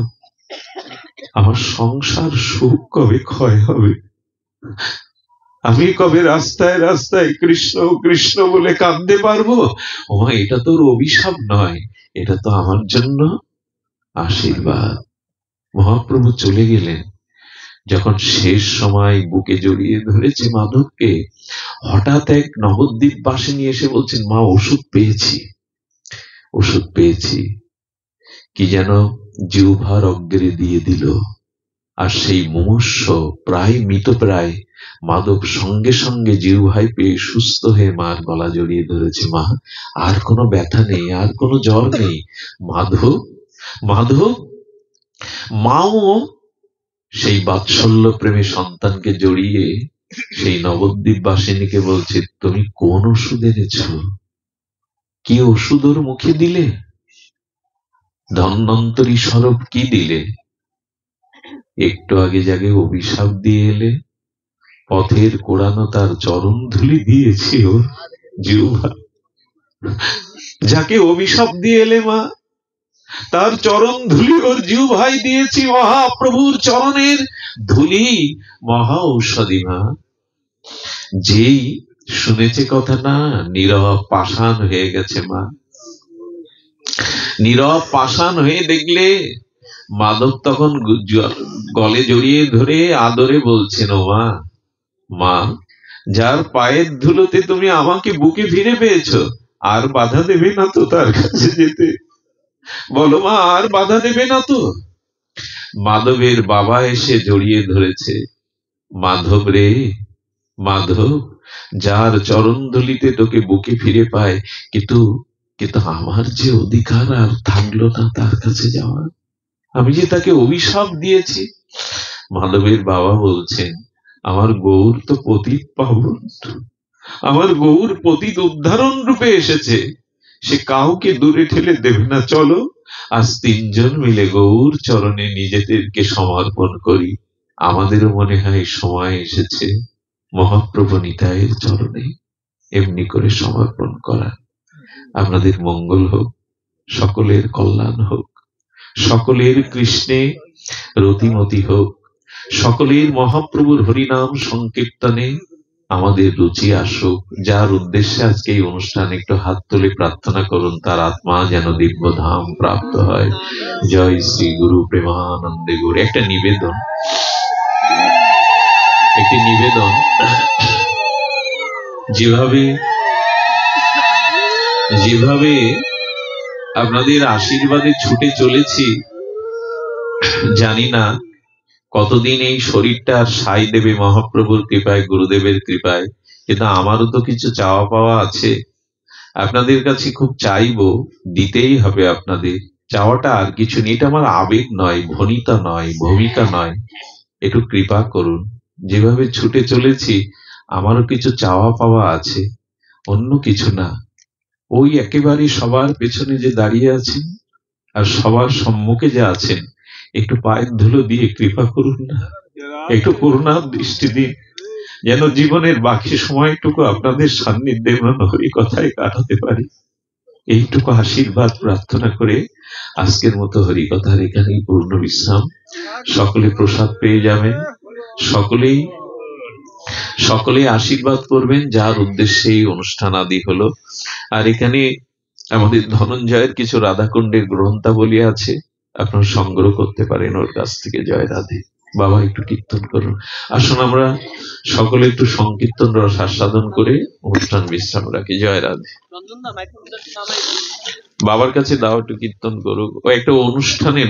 আমার সংসার সুখ কবে ক্ষয় হবে, আমি কবে রাস্তায় রাস্তায় কৃষ্ণ কৃষ্ণ বলে কাঁদতে পারবো। ওমা, এটা তোর অভিশাপ নয়, এটা তো আমার জন্য আশীর্বাদ। মহাপ্রভু চলে গেলেন। যখন শেষ সময় বুকে জড়িয়ে ধরেছে মাধবকে, হঠাৎ এক নবদ্বীপ বাসিনী এসে বলছেন, মা, ওষুধ পেয়েছি, ওষুধ পেয়েছি। কি যেন জিহ্বার অগ্রে দিয়ে দিল। আর সেই মুমূর্ষ প্রায় মৃতপ্রায় মাধব সঙ্গে সঙ্গে জিহ্বায় পেয়ে সুস্থ হয়ে মার গলা জড়িয়ে ধরেছে। মা, আর কোনো ব্যথা নেই, আর কোনো জ্বর নেই। মাধব, মাধব। মাও সেই বাৎসল্য প্রেমে সন্তানকে জড়িয়ে সেই নবদ্বীপ বাসিনীকে বলছে, তুমি কোন ওষুধ এনেছ? কি ওষুধ ওর মুখে দিলে? ধন্বন্তরী স্বরূপ কি দিলে? একটু আগে যাকে অভিশাপ দিয়ে এলে, পথের কোড়ানো তার চরণ ধুলি দিয়েছি ওর জিহ্বা। যাকে অভিশাপ দিয়ে এলে মা, তার চরণ ধুলি ওর জিহ্বায় দিয়েছি। মহাপ্রভুর চরণের ধুলি মহা ঔষধি মা। যেই শুনেছে কথা না, নীরব পাষাণ হয়ে গেছে মা। নীরব পাষাণ হয়ে দেখলে মাধব তখন গলে জড়িয়ে ধরে আদরে বলছেন, ও মা, মা, যার পায়ের ধুলোতে তুমি আমাকে বুকে ফিরে পেয়েছো, আর বাধা দেবে না তো তার কাছে যেতে? বলো মা, আর বাধা দেবে না তো? মাধবের বাবা এসে জড়িয়ে ধরেছে, মাধব রে, মাধব, যার চরণধুলিতে তোকে বুকে ফিরে পায়, কিন্তু কিন্তু আমার যে অধিকার আর থাকলো না তার কাছে যাওয়ার। আমি যে তাকে অভিশাপ দিয়েছি। মাধবের বাবা বলছেন, আমার গৌর তো পতিত পাবন, আমার গৌর পতিত উদ্ধারণ রূপে এসেছে, সে কাউকে দূরে ঠেলে দেবে না। চলো আজ তিনজন মিলে গৌর চরণে নিজেদেরকে সমর্পণ করি। আমাদেরও মনে হয় সময় এসেছে মহাপ্রভু নিতাইয়ের চরণে এমনি করে সমর্পণ করা। আপনাদের মঙ্গল হোক, সকলের কল্যাণ হোক, সকলের কৃষ্ণে রতিমতি হোক, সকলের মহাপ্রভুর হরিনাম সংকীর্তনে আমাদের রুচি আসুক। যার উদ্দেশ্যে আজকে এই অনুষ্ঠান, একটু হাত তুলে প্রার্থনা করুন তার আত্মা যেন দিব্য ধাম প্রাপ্ত হয়। জয় শ্রী গুরু প্রেমানন্দে গুরু। একটা নিবেদন, একটি নিবেদন, যেভাবে যেভাবে আপনাদের আশীর্বাদে ছুটে চলেছি, জানি না কতদিন এই শরীরটা আর সাই দেবে মহাপ্রভুর কৃপায়, গুরুদেবের কৃপায়। কিন্তু আমারও তো কিছু চাওয়া পাওয়া আছে, আপনাদের কাছে খুব চাইবো, দিতেই হবে আপনাদের। চাওয়াটা আর কিছু নেই, এটা আমার আবেগ নয়, ভনিতা নয়, ভূমিকা নয়। একটু কৃপা করুন। যেভাবে ছুটে চলেছি আমারও কিছু চাওয়া পাওয়া আছে, অন্য কিছু না। ওই একেবারে সবার পেছনে যে দাঁড়িয়ে আছেন আর সবার সম্মুখে যে আছেন, একটু পায়ের ধুলো দিয়ে কৃপা করুন না, একটু করুণার দৃষ্টি দিন, যেন জীবনের বাকি সময়টুকু আপনাদের সান্নিধ্যে হরি কথায় কাটাতে পারি। এইটুকু আশীর্বাদ প্রার্থনা করে আজকের মতো হরি কথার এখানেই পূর্ণ বিশ্রাম। সকলে প্রসাদ পেয়ে যাবেন, সকলেই আশীর্বাদ করবেন যার উদ্দেশ্যে এই অনুষ্ঠান আদি হলো। আর এখানে আমাদের ধনঞ্জয়ের কিছু রাধাকুণ্ডের গ্রন্থাবলী আছে, আপনারা সংগ্রহ করতে পারেন ওর কাছ থেকে। জয় রাধে। বাবা একটু কীর্তন করুন। আসুন আমরা সকলে একটু সংকীর্তন রস আস্বাদন করে অনুষ্ঠান বিশ্রাম রাখি। জয় রাধে। বাবার কাছে দাও, একটু কীর্তন করুক। ও একটা অনুষ্ঠানের